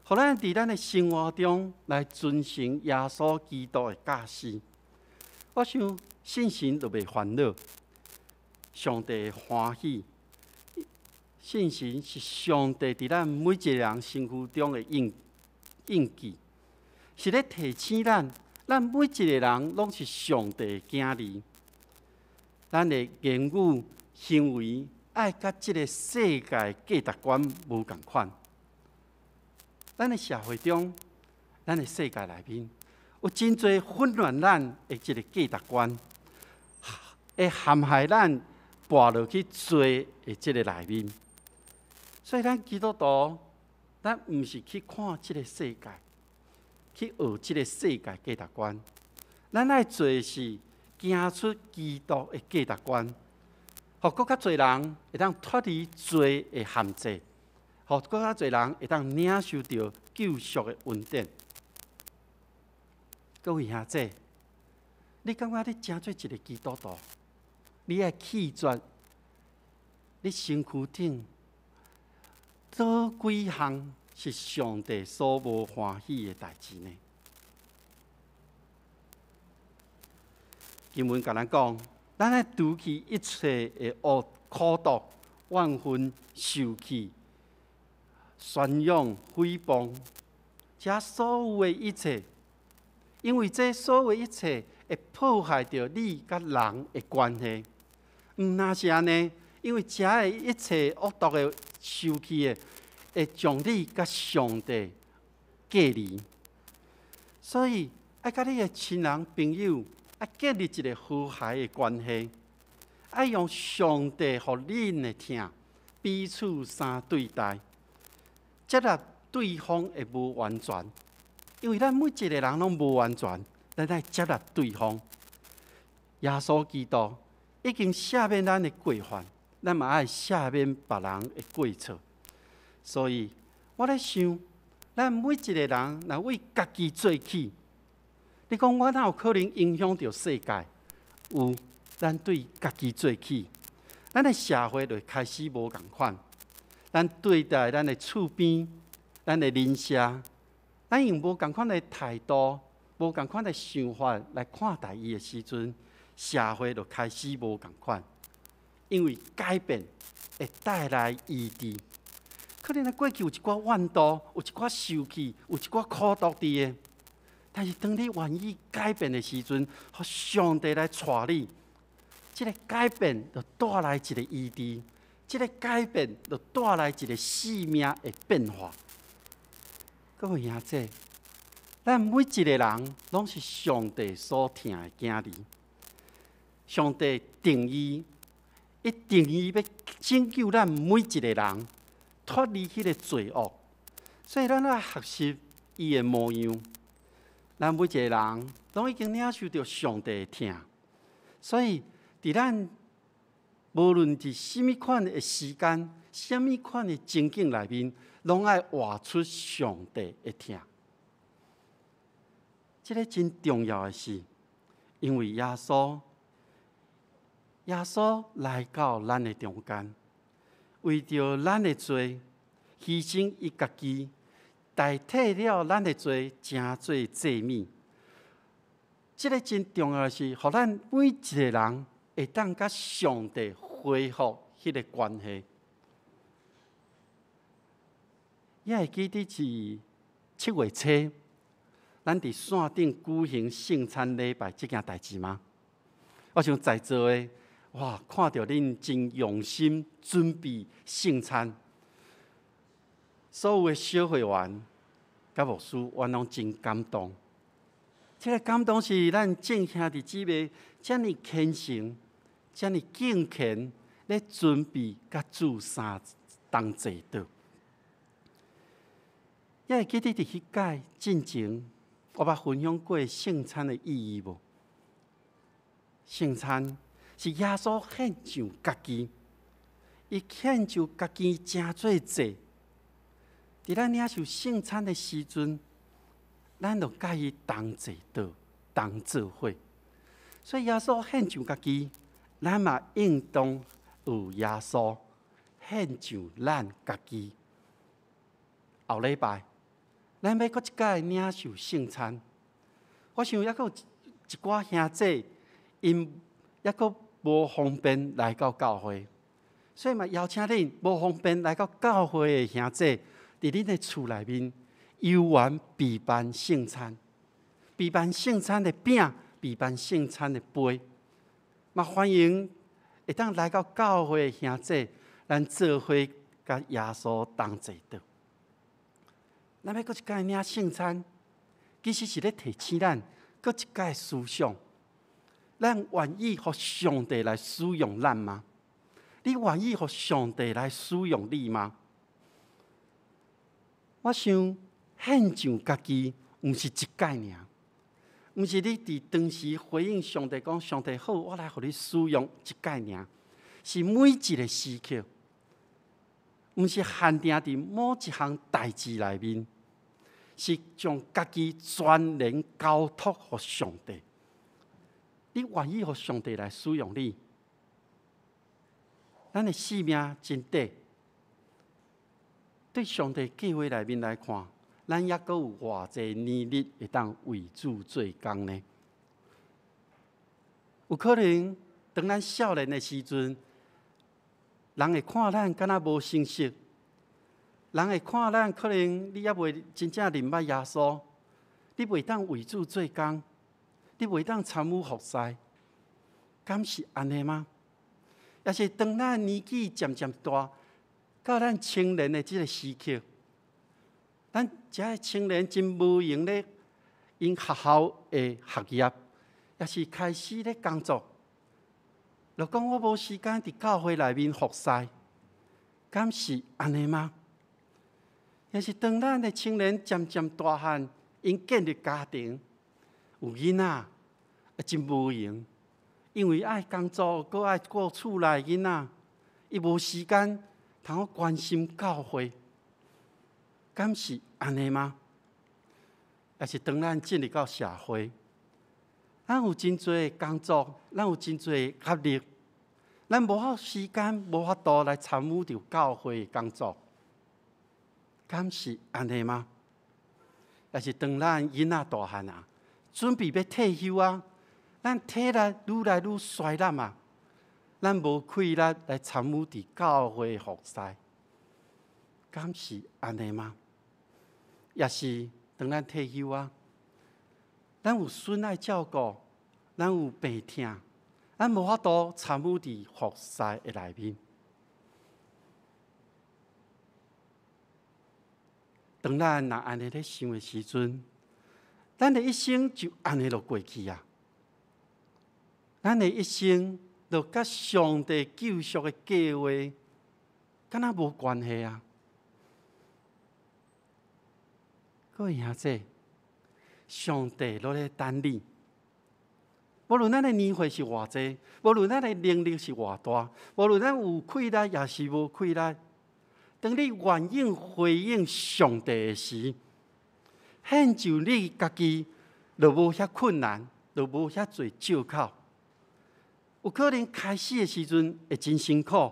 S1: 互咱伫咱的生活中来遵循耶稣基督的教示，我想信心就袂烦恼，上帝欢喜。信心是上帝伫咱每一个人身躯中的印记，是咧提醒咱每一个人拢是上帝的囝儿。咱的言语、行为爱甲即个世界价值观无共款。咱的社会中，咱的世界内面，有真侪混乱咱的一个价值观，会陷害咱跋落去罪的这个内面。所以，咱基督徒，咱毋是去看这个世界，去学这个世界价值观。咱爱做的是行出基督的价值观，互更较侪人会当脱离罪的限制。互更较侪人会当领受到救赎的恩典。各位兄弟，你感觉你真做一个基督徒？你爱弃绝你身躯顶多几项是上帝所无欢喜的代志呢？经文甲咱讲，咱爱除去一切的恶、苦毒、怨恨、受气。宣扬、诽谤，这所有的一切，因为这所有的一切会破坏掉你甲人的关系。那是安尼，因为这的一切恶毒的、受气的，会将你甲上帝隔离。所以，爱甲你的亲人朋友，爱建立一个和谐的关系，爱用上帝互恁的听，彼此相对待。接纳对方会无完全，因为咱每一个人拢无完全，咱爱接纳对方。耶稣基督已经赦免咱的过犯，咱嘛爱赦免别人的过错。所以我咧想，咱每一个人若为家己做起，你讲我哪有可能影响到世界？有，咱对家己做起，咱的社会就开始无共款。咱对待咱的厝边、咱的邻舍，咱用无共款的态度、无共款的想法来看待伊的时阵，社会就开始无共款。因为改变会带来意义。可能过去有一寡怨妒，有一寡受气，有一寡苦毒伫的。但是当你愿意改变的时阵，互上帝来带你，这个改变就带来一个意义，这个改变就带来一个生命的变化。各位兄姐，咱每一个人拢是上帝所疼的囝儿。上帝定义，一定义要拯救咱每一个人，脱离迄个罪恶。所以咱要学习伊的模样。咱每一个人拢已经领受到上帝的疼，所以伫咱无论伫什么款的时间、什么款的情境内面，拢爱活出上帝的疼。这个真重要的是，因为耶稣来到咱的中间，为着咱的罪牺牲伊家己。代替了咱的罪，成做祭物。这个真重要的是，互咱每一个人会当甲上帝恢复迄个关系。你会记得是7月初，咱伫线顶举行圣餐礼拜这件代志吗？我想在座的，哇，看到恁真用心准备圣餐。所有的小会员、甲牧师，我拢真感动。这个感动是咱众兄弟姊妹这么虔诚、这么敬虔，咧准备甲主三同坐道。也会记得伫迄届进前，我捌分享过圣餐的意义无？圣餐是耶稣献上家己，伊献上家己成做祭。伫咱领受圣餐的时阵，咱就甲伊同坐道、同做伙。所以耶稣献上家己，咱嘛应当有耶稣献上咱家己。后礼拜，咱要搁一届领受圣餐。我想还佫有一寡兄弟，因还佫无方便来到教会，所以嘛邀请恁无方便来到教会的兄弟。伫恁的厝内面，游玩备办圣餐，备办圣餐的饼，备办圣餐的杯，嘛欢迎会当来到教会的兄弟，咱做伙甲耶稣同坐道。咱要搁一届领圣餐，其实是咧提醒咱搁一届思想，咱愿意互上帝来使用咱吗？你愿意互上帝来使用你吗？我想献上家己，毋是一届尔，毋是你伫当时回应上帝讲：上帝好，我来互你使用一届尔，是每一个时刻，毋是限定伫某一项代志内面，是将家己全然交托互上帝。你愿意互上帝来使用你？咱的生命真短。对上帝计划内面来看，咱还阁有偌济年日会当为主做工呢？有可能当咱少年的时阵，人会看咱敢若无成熟，人会看咱可能你还未真正认捌耶稣，你袂当为主做工，你袂当参与服侍，敢是安尼吗？也是当咱年纪渐渐大，到咱青年的这个时刻，咱这个青年真无用咧，因学校的学业，也是开始咧工作。就讲我无时间伫教会内面服侍，敢是安尼吗？也是当咱的青年渐渐大汉，因建立家庭，有囡仔，真无用，因为爱工作，搁爱顾厝内囡仔，伊无时间通关心教会。敢是安尼吗？也是当咱进入到社会，咱有真侪工作，咱有真侪压力，咱无法时间、无法度来参与着教会的工作，敢是安尼吗？也是当咱囡仔大汉啊，准备要退休啊，咱体力愈来愈衰烂啊，咱无气力来参与伫教会服侍，敢是安尼吗？也是当咱退休啊，咱有孙爱照顾，咱有病痛，咱无法度参与伫服侍的内面。当咱若安尼咧想的时阵，咱的一生就安尼就过去啊！咱的一生就甲上帝救赎的计划，敢若无关系啊！各位兄弟，上帝都咧等你。无论咱的年岁是偌济，无论咱的能力是偌大，无论咱有气力也是无气力，当你愿意回应上帝的时，显就你家己就无遐困难，就无遐侪借口。有可能开始的时阵会真辛苦，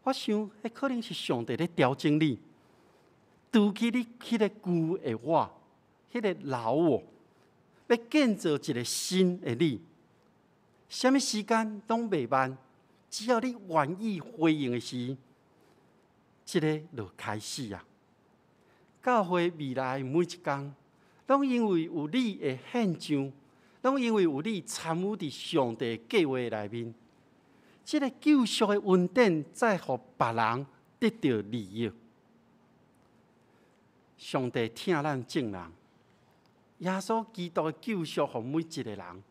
S1: 我想迄可能是上帝咧调整你，除去你迄个旧的我，迄个老我，要建造一个新的你。什么时间拢袂慢，只要你愿意回应的时，这个就开始啊！教会未来每一天，拢因为有你的献上，拢因为有你参与伫上帝的计划内面，这个救赎的恩典，再互别人得到利益。上帝疼咱众人，耶稣基督的救赎，互每一个人，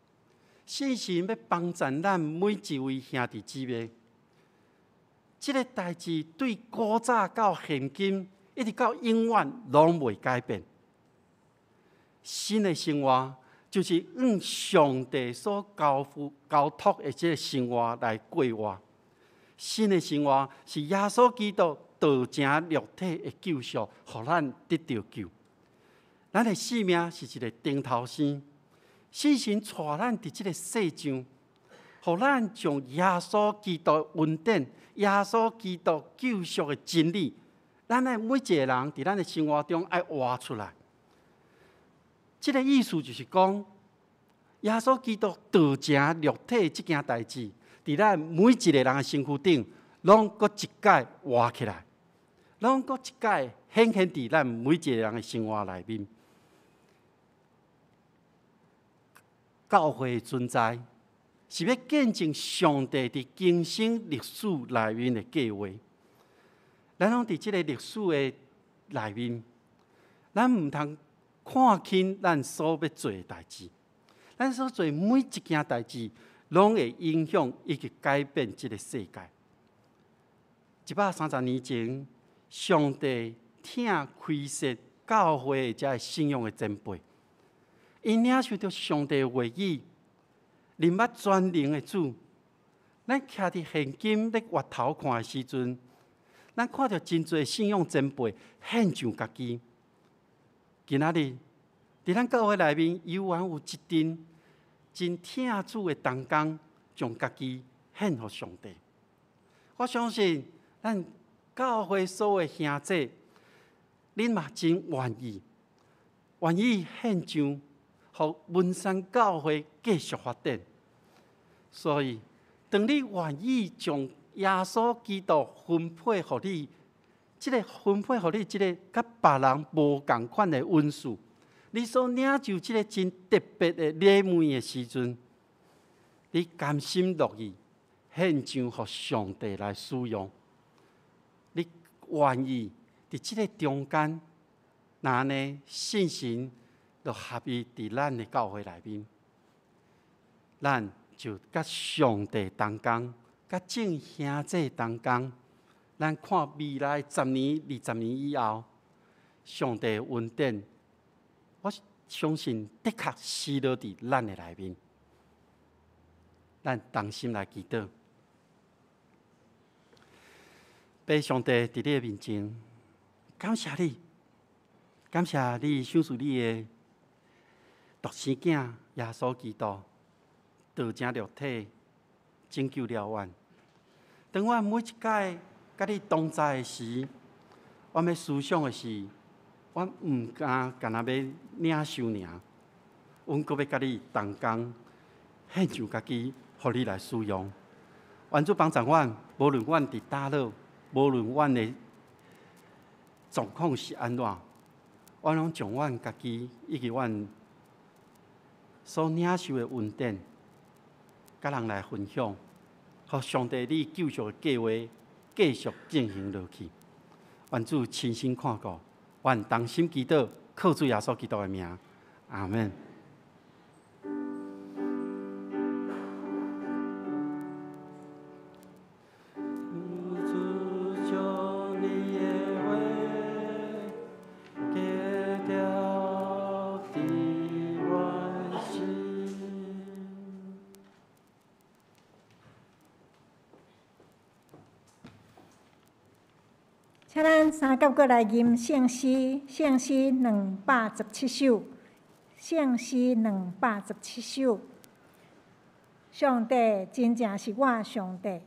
S1: 信心要帮助咱每一位兄弟姊妹。这个代志对古早到现今，一直到永远，拢袂改变。新的生活就是用上帝所交托的这个生活来过活。新的生活是耶稣基督道成肉体的救赎，互咱得到救。咱的性命是一个顶头生，信心带咱伫这个世上，互咱将耶稣基督的恩典、耶稣基督救赎的真理，咱的每一个人伫咱的生活中爱活出来。这个意思就是讲，耶稣基督道成肉体这件代志，伫咱每一个人的身躯顶，拢搁一摆活起来，拢搁一摆显现伫咱每一个人的生活内面。教会的存在，是要见证上帝伫今生历史内面的计划。咱拢伫这个历史的内面，咱唔通看轻咱所要做的代志。咱所做每一件代志，拢会影响以及改变这个世界。130年前，上帝听开设教会的这信仰的前辈，因领受到上帝的话语，认捌全能的主。咱徛伫现今咧越头看的时阵，咱看到真侪信仰前辈献上家己。今仔日伫咱教会内面，犹原有一阵真听主的同工，将家己献予上帝。我相信咱教会所有兄弟，恁嘛真愿意献上，互文山教会继续发展。所以，当你愿意将耶稣基督分配予你，这个甲别人无共款的恩赐，你所领受这个真特别的礼物的时阵，你甘心乐意献上予上帝来使用。你愿意伫这个中间，那呢信心就合于伫咱的教会内面，咱就甲上帝同工，甲众兄弟同工。咱看未来10年、20年以后，上帝的恩典，我相信的确施落伫咱的内面。咱同心来祈祷，拜上帝伫你的面前，感谢你，感谢你赏赐你的独生囝耶稣基督，道成肉体，拯救了阮。当阮每一届甲你同在的时，阮要思想的是，阮毋敢若要领受尔，阮阁要甲你同工，献上家己，互你来使用。愿主帮助阮，无论阮伫倒落，无论阮的状况是安怎，阮拢将阮家己以及阮所领受的恩典，甲人来分享，互上帝你救赎的计划继续进行落去。愿主亲身看顾，愿同心祈祷，靠主耶稣基督的名，阿门。
S4: 请咱三甲过来吟圣诗，圣诗217首，圣诗217首。上帝真正是我上帝，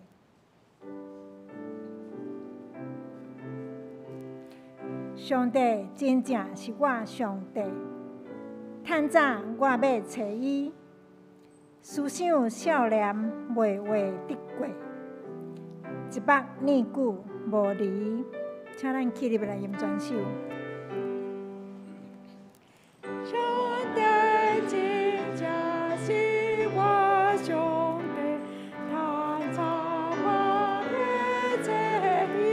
S4: 上帝真正是我上帝。趁早我要找伊，思想少年袂话得过，一目念久无离。请咱起立来吟全首。
S6: 上帝真正是我上帝，趁早我要找伊，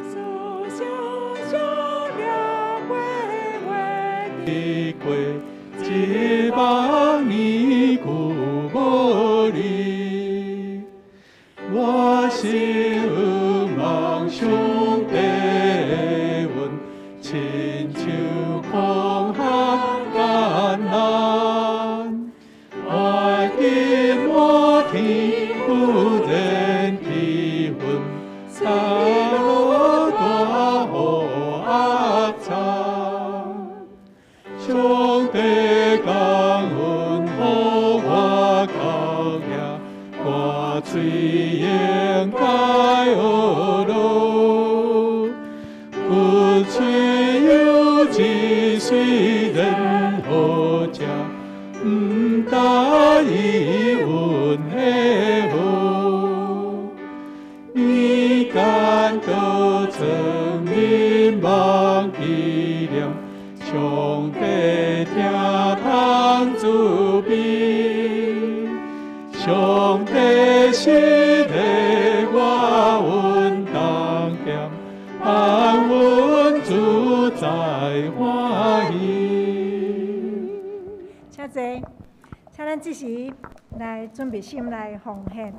S6: 思想少年袂话得过，一目念久无离。我心望上帝的恩，亲像风寒艰难。爱紧我天不忍气愤，洒落大雨压残。上帝感恩予我靠野，我水淹该恶路，骨髓有一水人好食，毋答伊阮的好。你感到证明望纪念，上帝听通慈悲。上帝是个我稳当险，安稳自在欢喜。
S4: 请坐，请咱这时来准备心来奉献。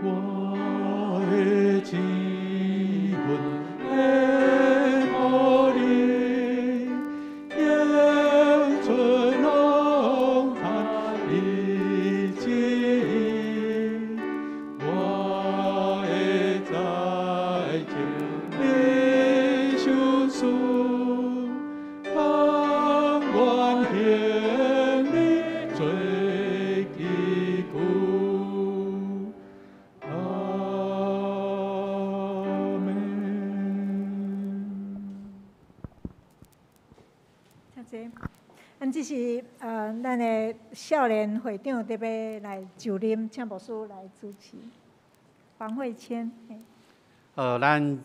S2: 我的情魂献给你，永存红毯的记忆。我的在情的相思，甘愿献你做旗鼓。阿门。
S4: 谢谢。咱这是咱的少年会长特别来就任，请牧师来主持。黄慧谦。
S1: 咱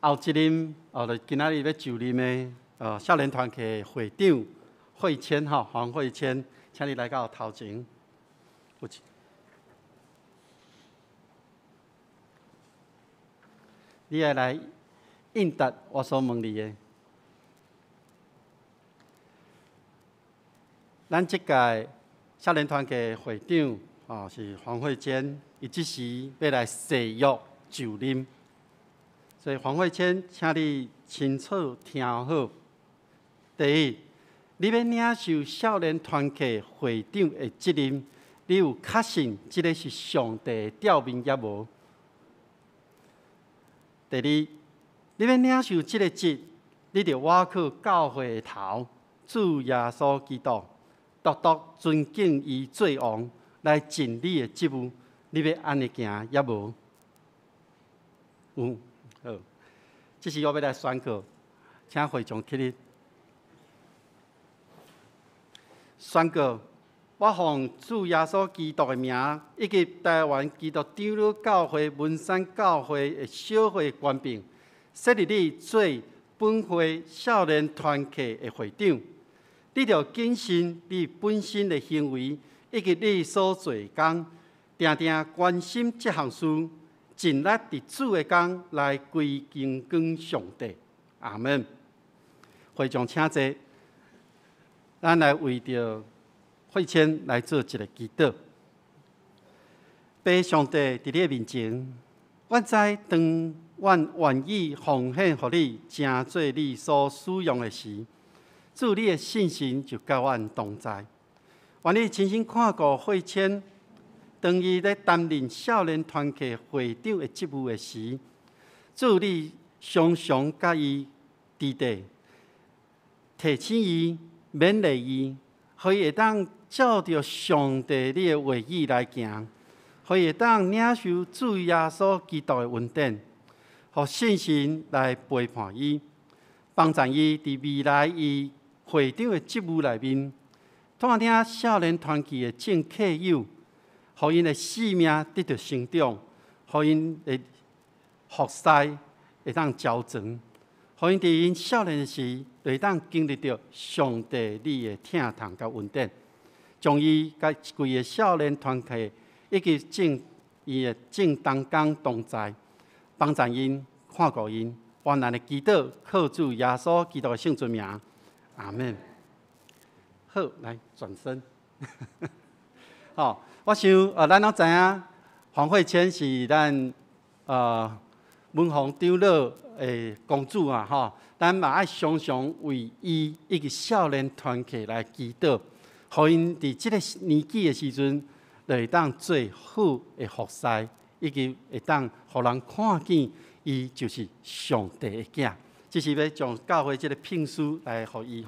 S1: 后一任就今仔日要就任的少年团契会长慧谦黄慧谦，请你来到头前。你要来应答我所问你的。咱这届少年团契会长是黄慧坚，伊即时要来誓约就任，所以黄慧坚，请你清楚听好。第一，你要领受少年团契会长的责任，你有确信这个是上帝的召命也无？第二，你要领受这个职，你就倚靠教会的头，主耶稣基督，独独尊敬伊做王，来尽你的职务。你要安尼行也无？有，好。这是我要来宣告，请会众起立。宣告，我奉主耶稣基督的名，以及台湾基督长老教会、文山教会的小会官兵，设立你做本会少年团契的会长。你着谨慎你本身的行为，以及你所做工，定定关心这项事，尽力伫主的工来归敬光上帝。阿门。会众请坐。咱来为着慧谦来做一个祈祷。爸上帝伫你的面前，我知当阮愿意奉献予你，成做你所使用的时，主你的信心就甲阮同在。愿你亲身看顾慧谦，当伊咧担任少年团契会长的职务的时，主你常常甲伊伫地，提醒伊。勉励伊，可以会当照着上帝你的话语来行，可以会当领受主耶稣基督的恩典，互信心来陪伴伊，帮助伊伫未来伊会长的职务内面，探听少年团契的正客友，互因的生命得到成长，互因的服侍会当骄壮。互因伫因少年时，会当经历到上帝你的疼痛甲恩典，将伊甲规个少年团契以及伊的正当工同在，帮助因看顾因，万难的祈祷，靠主耶稣基督的圣尊名，阿门。好，来转身。我想咱都知影，黄慧谦是咱文宏长老的公主咱嘛爱常常为伊以及少年团契来祈祷，互因伫即个年纪的时阵，就会当做好的服侍，以及会当互人看见伊就是上帝的囝。这是要将教会即个聘书来互伊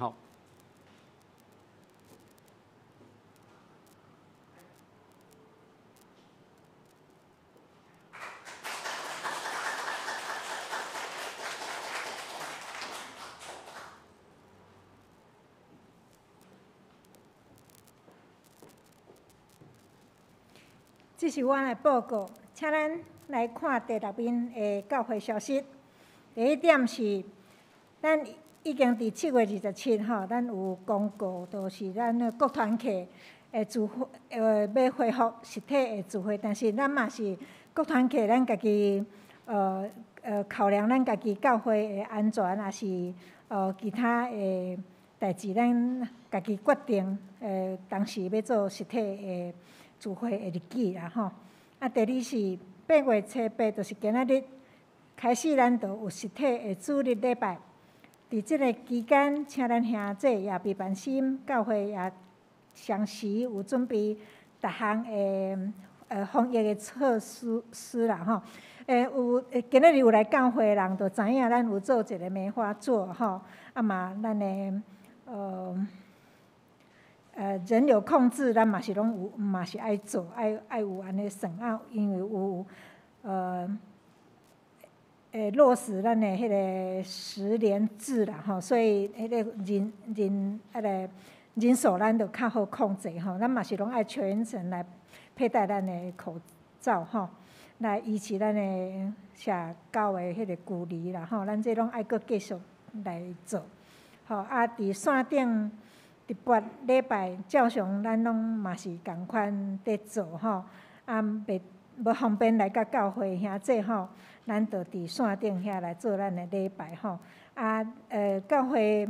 S4: 这是我的报告，请咱来看第6面的教会消息。第一点是，咱已经伫7月27咱有公告，就是咱的各团契的聚会，要恢复实体的聚会，但是咱嘛是各团契，咱家己考量咱家己教会的安全，也是其他的代志，咱家己决定当时要做实体的聚会的日子啦吼。第二是8月初8就是今仔日开始，咱就有实体的主日礼拜。伫即个期间，请咱兄弟也别烦心，教会也详时有准备逐项的防疫的措施啦吼。今仔日有来教会的人，就知影咱有做一个梅花座吼，啊嘛咱的人流控制，咱嘛是拢有，嘛是爱做，爱有安尼算啊，因为有落实咱的迄个10连制啦吼，所以迄个人数咱就较好控制吼。咱嘛是拢爱全程来佩戴咱的口罩吼，来维持咱的社交的迄个距离啦吼。咱这拢爱搁继续来做吼。啊，伫线顶伫8礼拜，照常咱拢嘛是共款在做吼。啊，无方便来甲教会兄弟吼。咱就伫线顶遐来做咱的礼拜吼，啊，教会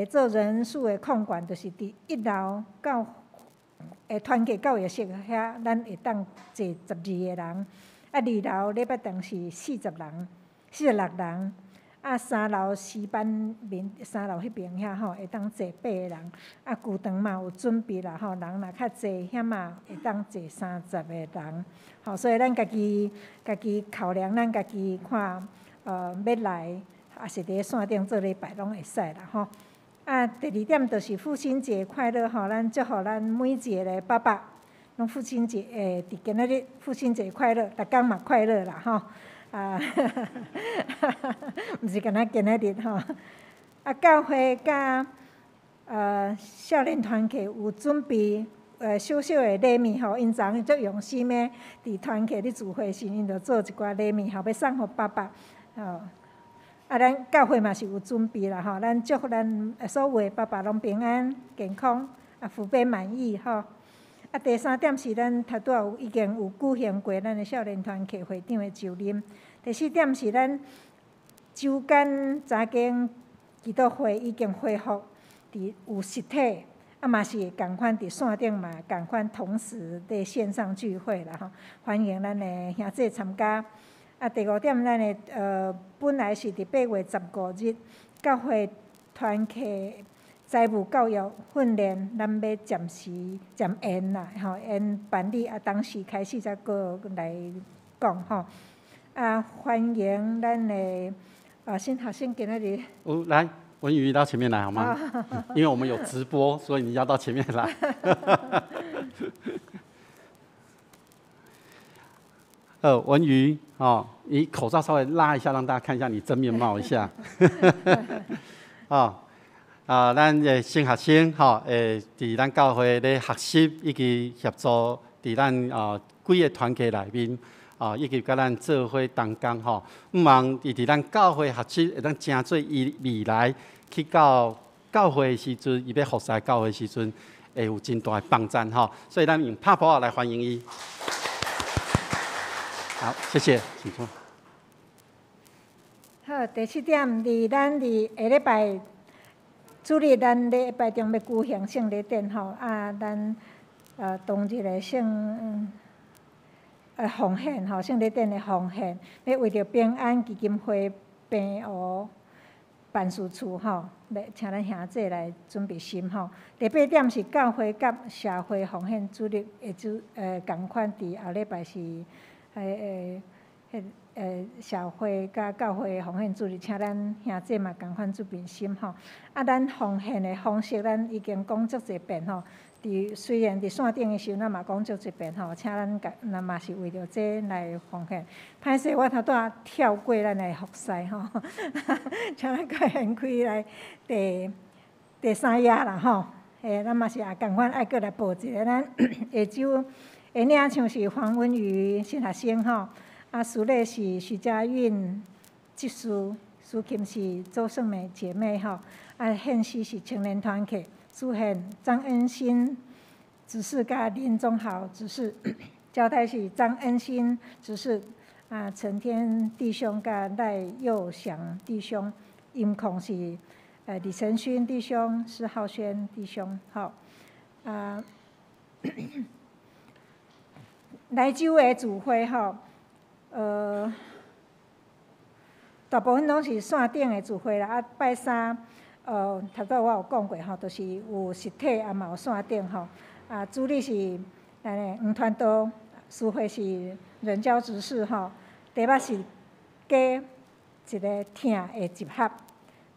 S4: 做人数的控管，就是伫1楼到团契教育室遐，咱会当坐12个人，啊，2楼礼拜堂是46人，啊，3楼诗班面3楼迄边遐吼，会当坐8个人，啊，旧堂嘛有准备啦吼，人若较济，遐嘛会当坐30个人，吼，所以咱家己考量，咱家己看，要来，也是伫线顶做礼拜拢会使啦吼。啊，第2点就是父亲节快乐吼，咱祝福咱每一个的爸爸，拢父亲节伫今仔日父亲节快乐，逐工嘛快乐啦吼。啊，毋是干那今仔日吼。啊，教会甲少年团契有准备小小的礼物吼，因昨昏足用心的伫团契咧聚会时，因就做一寡礼物吼，要送互爸爸吼。啊，咱教会嘛是有准备啦吼，咱祝福咱所有的爸爸拢平安健康，啊，父辈满意吼。啊，第3点是咱头拄仔已经有举行过咱的少年团契会长的就任。第4点是咱周间早间基督会已经恢复伫有实体，啊嘛是共款伫线顶嘛共款同时在线上聚会啦吼，欢迎咱的兄弟参加。啊，第5点咱的本来是伫8月15日教会团契财务教育训练，咱要暂延啦吼，延办理啊，当时开始才过来讲吼。啊，欢迎咱的新学生今仔日。
S1: 来，文瑜到前面来好吗？因为我们有直播，所以你要到前面来。文瑜哦，你口罩稍微拉一下，让大家看一下你真面貌一下。咱的新学生吼，伫咱教会咧学习，以及协助伫咱几个团契内面，以及甲咱做伙同工吼，毋茫伊伫咱教会学习，会当成做伊未来去到教会的时阵，伊要服侍教会的时阵，会有真大的帮助吼。所以咱用拍鼓来欢迎伊。好，谢谢，请坐。
S4: 好，第7点，咱下礼拜主日咱礼拜中要举行圣礼典吼，啊，咱当日的奉献吼，圣礼典的奉献，要为着平安基金会病屋办事处吼，来请咱兄弟来准备心吼。第8点是教会甲社会奉献主日的共款，伫后礼拜是社会甲教会的奉献主日，请咱兄弟嘛共款准备心吼。啊，咱奉献的方式，咱已经讲足一遍吼。虽然伫线顶的时候，咱嘛讲足一遍吼，请咱嘛是为着这来奉献。歹势，我头拄仔跳过咱的服侍吼，请咱快点开来第3页啦吼。咱嘛是也共款爱过来报一个咱下周的领唱是黄文瑜新学生吼。啊，司礼是徐佳韵执事，司琴是周胜美姐妹吼。啊，献诗是青年团契，主献张恩心执事甲林宗豪执事，交代是张恩心执事，啊，陈天弟兄甲赖佑祥弟兄，音控是李承勋弟兄、施浩轩弟兄，好，啊。来州的聚会吼，大部分拢是线顶的聚会啦。啊，拜三，头拄我有讲过吼，就是有实体，也嘛有线顶吼。啊，主理是咱的黄传道，司会是仁教执事吼，题目是加一个听的集合。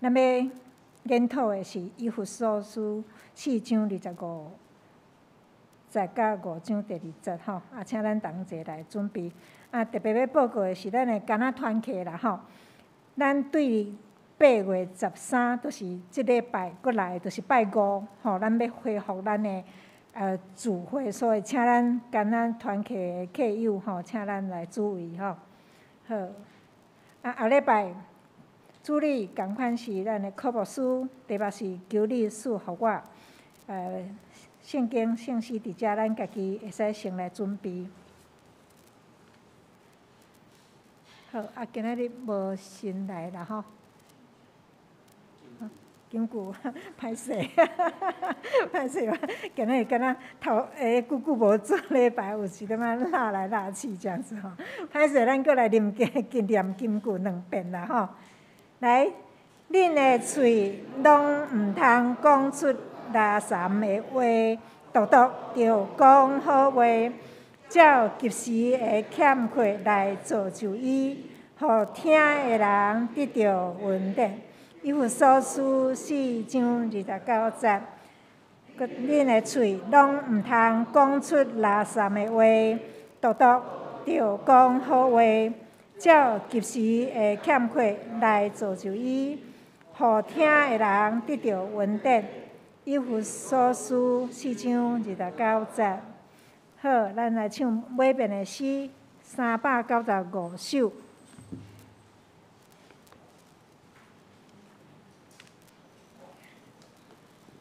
S4: 咱要研讨的是以弗所书4章25节到5章第2节吼。啊，请咱同齐来准备。啊，特别要报告的是咱的橄榄团契啦吼。咱对8月13，就是即礼拜过来，就是拜5吼，咱要恢复咱的聚会，所以请咱橄榄团契的客友吼，请咱来注意吼。好，啊，后礼拜主理共款是咱的科牧师，题目是求你赐互我圣经圣诗伫遮，咱家己会使先来准备。好，啊，今仔日无新来啦吼，紧句歹势，歹势，今仔日敢若久久无做礼拜，有时点仔拉来拉去这样子吼，歹势，咱过来念经念金句2遍啦吼。来，恁的喙拢毋通讲出垃圾的话，独独着讲好话。照及时的欠缺来造就伊，互听的人得到稳定。以弗所书4章29节，恁的喙拢毋通讲出垃圾的话，独独着讲好话。照及时的欠缺来造就伊，互听的人得到稳定。以弗所书4章29节。好，咱来唱尾边的诗395首。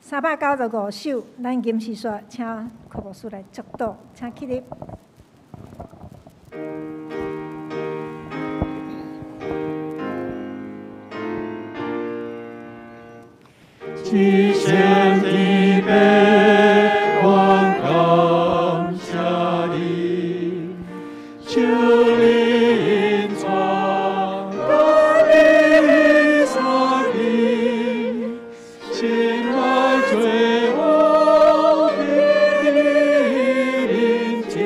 S4: 395首，咱吟诗说，请科牧师来祝祷，请起立。
S5: 极限的悲欢感谢你，求你隐藏我的生命，亲爱最后的临界，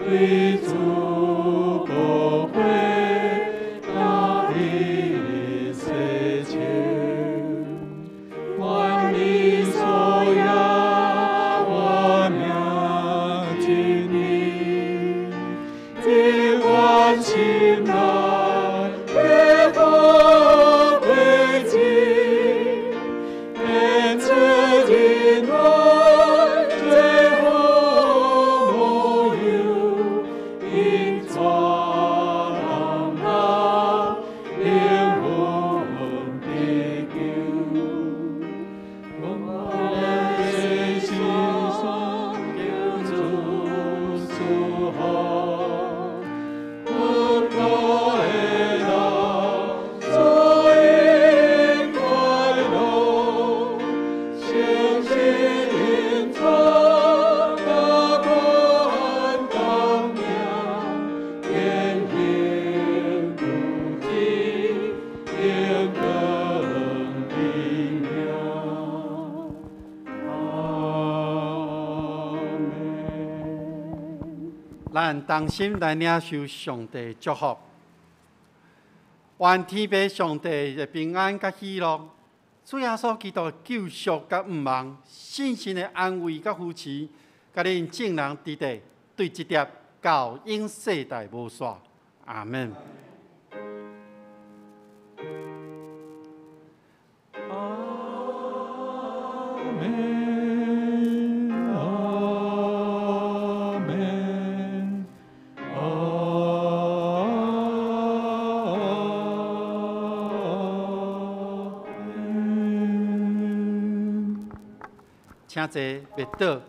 S5: 对主不会那里随前。万里所要我面对你，尽管情难越过危机，面对尽管最后没有一座浪浪灵魂的救。我们的心上有主祝福，不可到所以快乐，相信隐藏那关当面，天天不尽，天更的妙。
S1: 咱同心来领受上帝祝福，愿天父上帝的平安甲喜乐，主耶稣基督救赎甲毋忘，信心的安慰甲扶持，甲恁众人伫地对这碟到永世代无煞。阿门。请坐，列倒，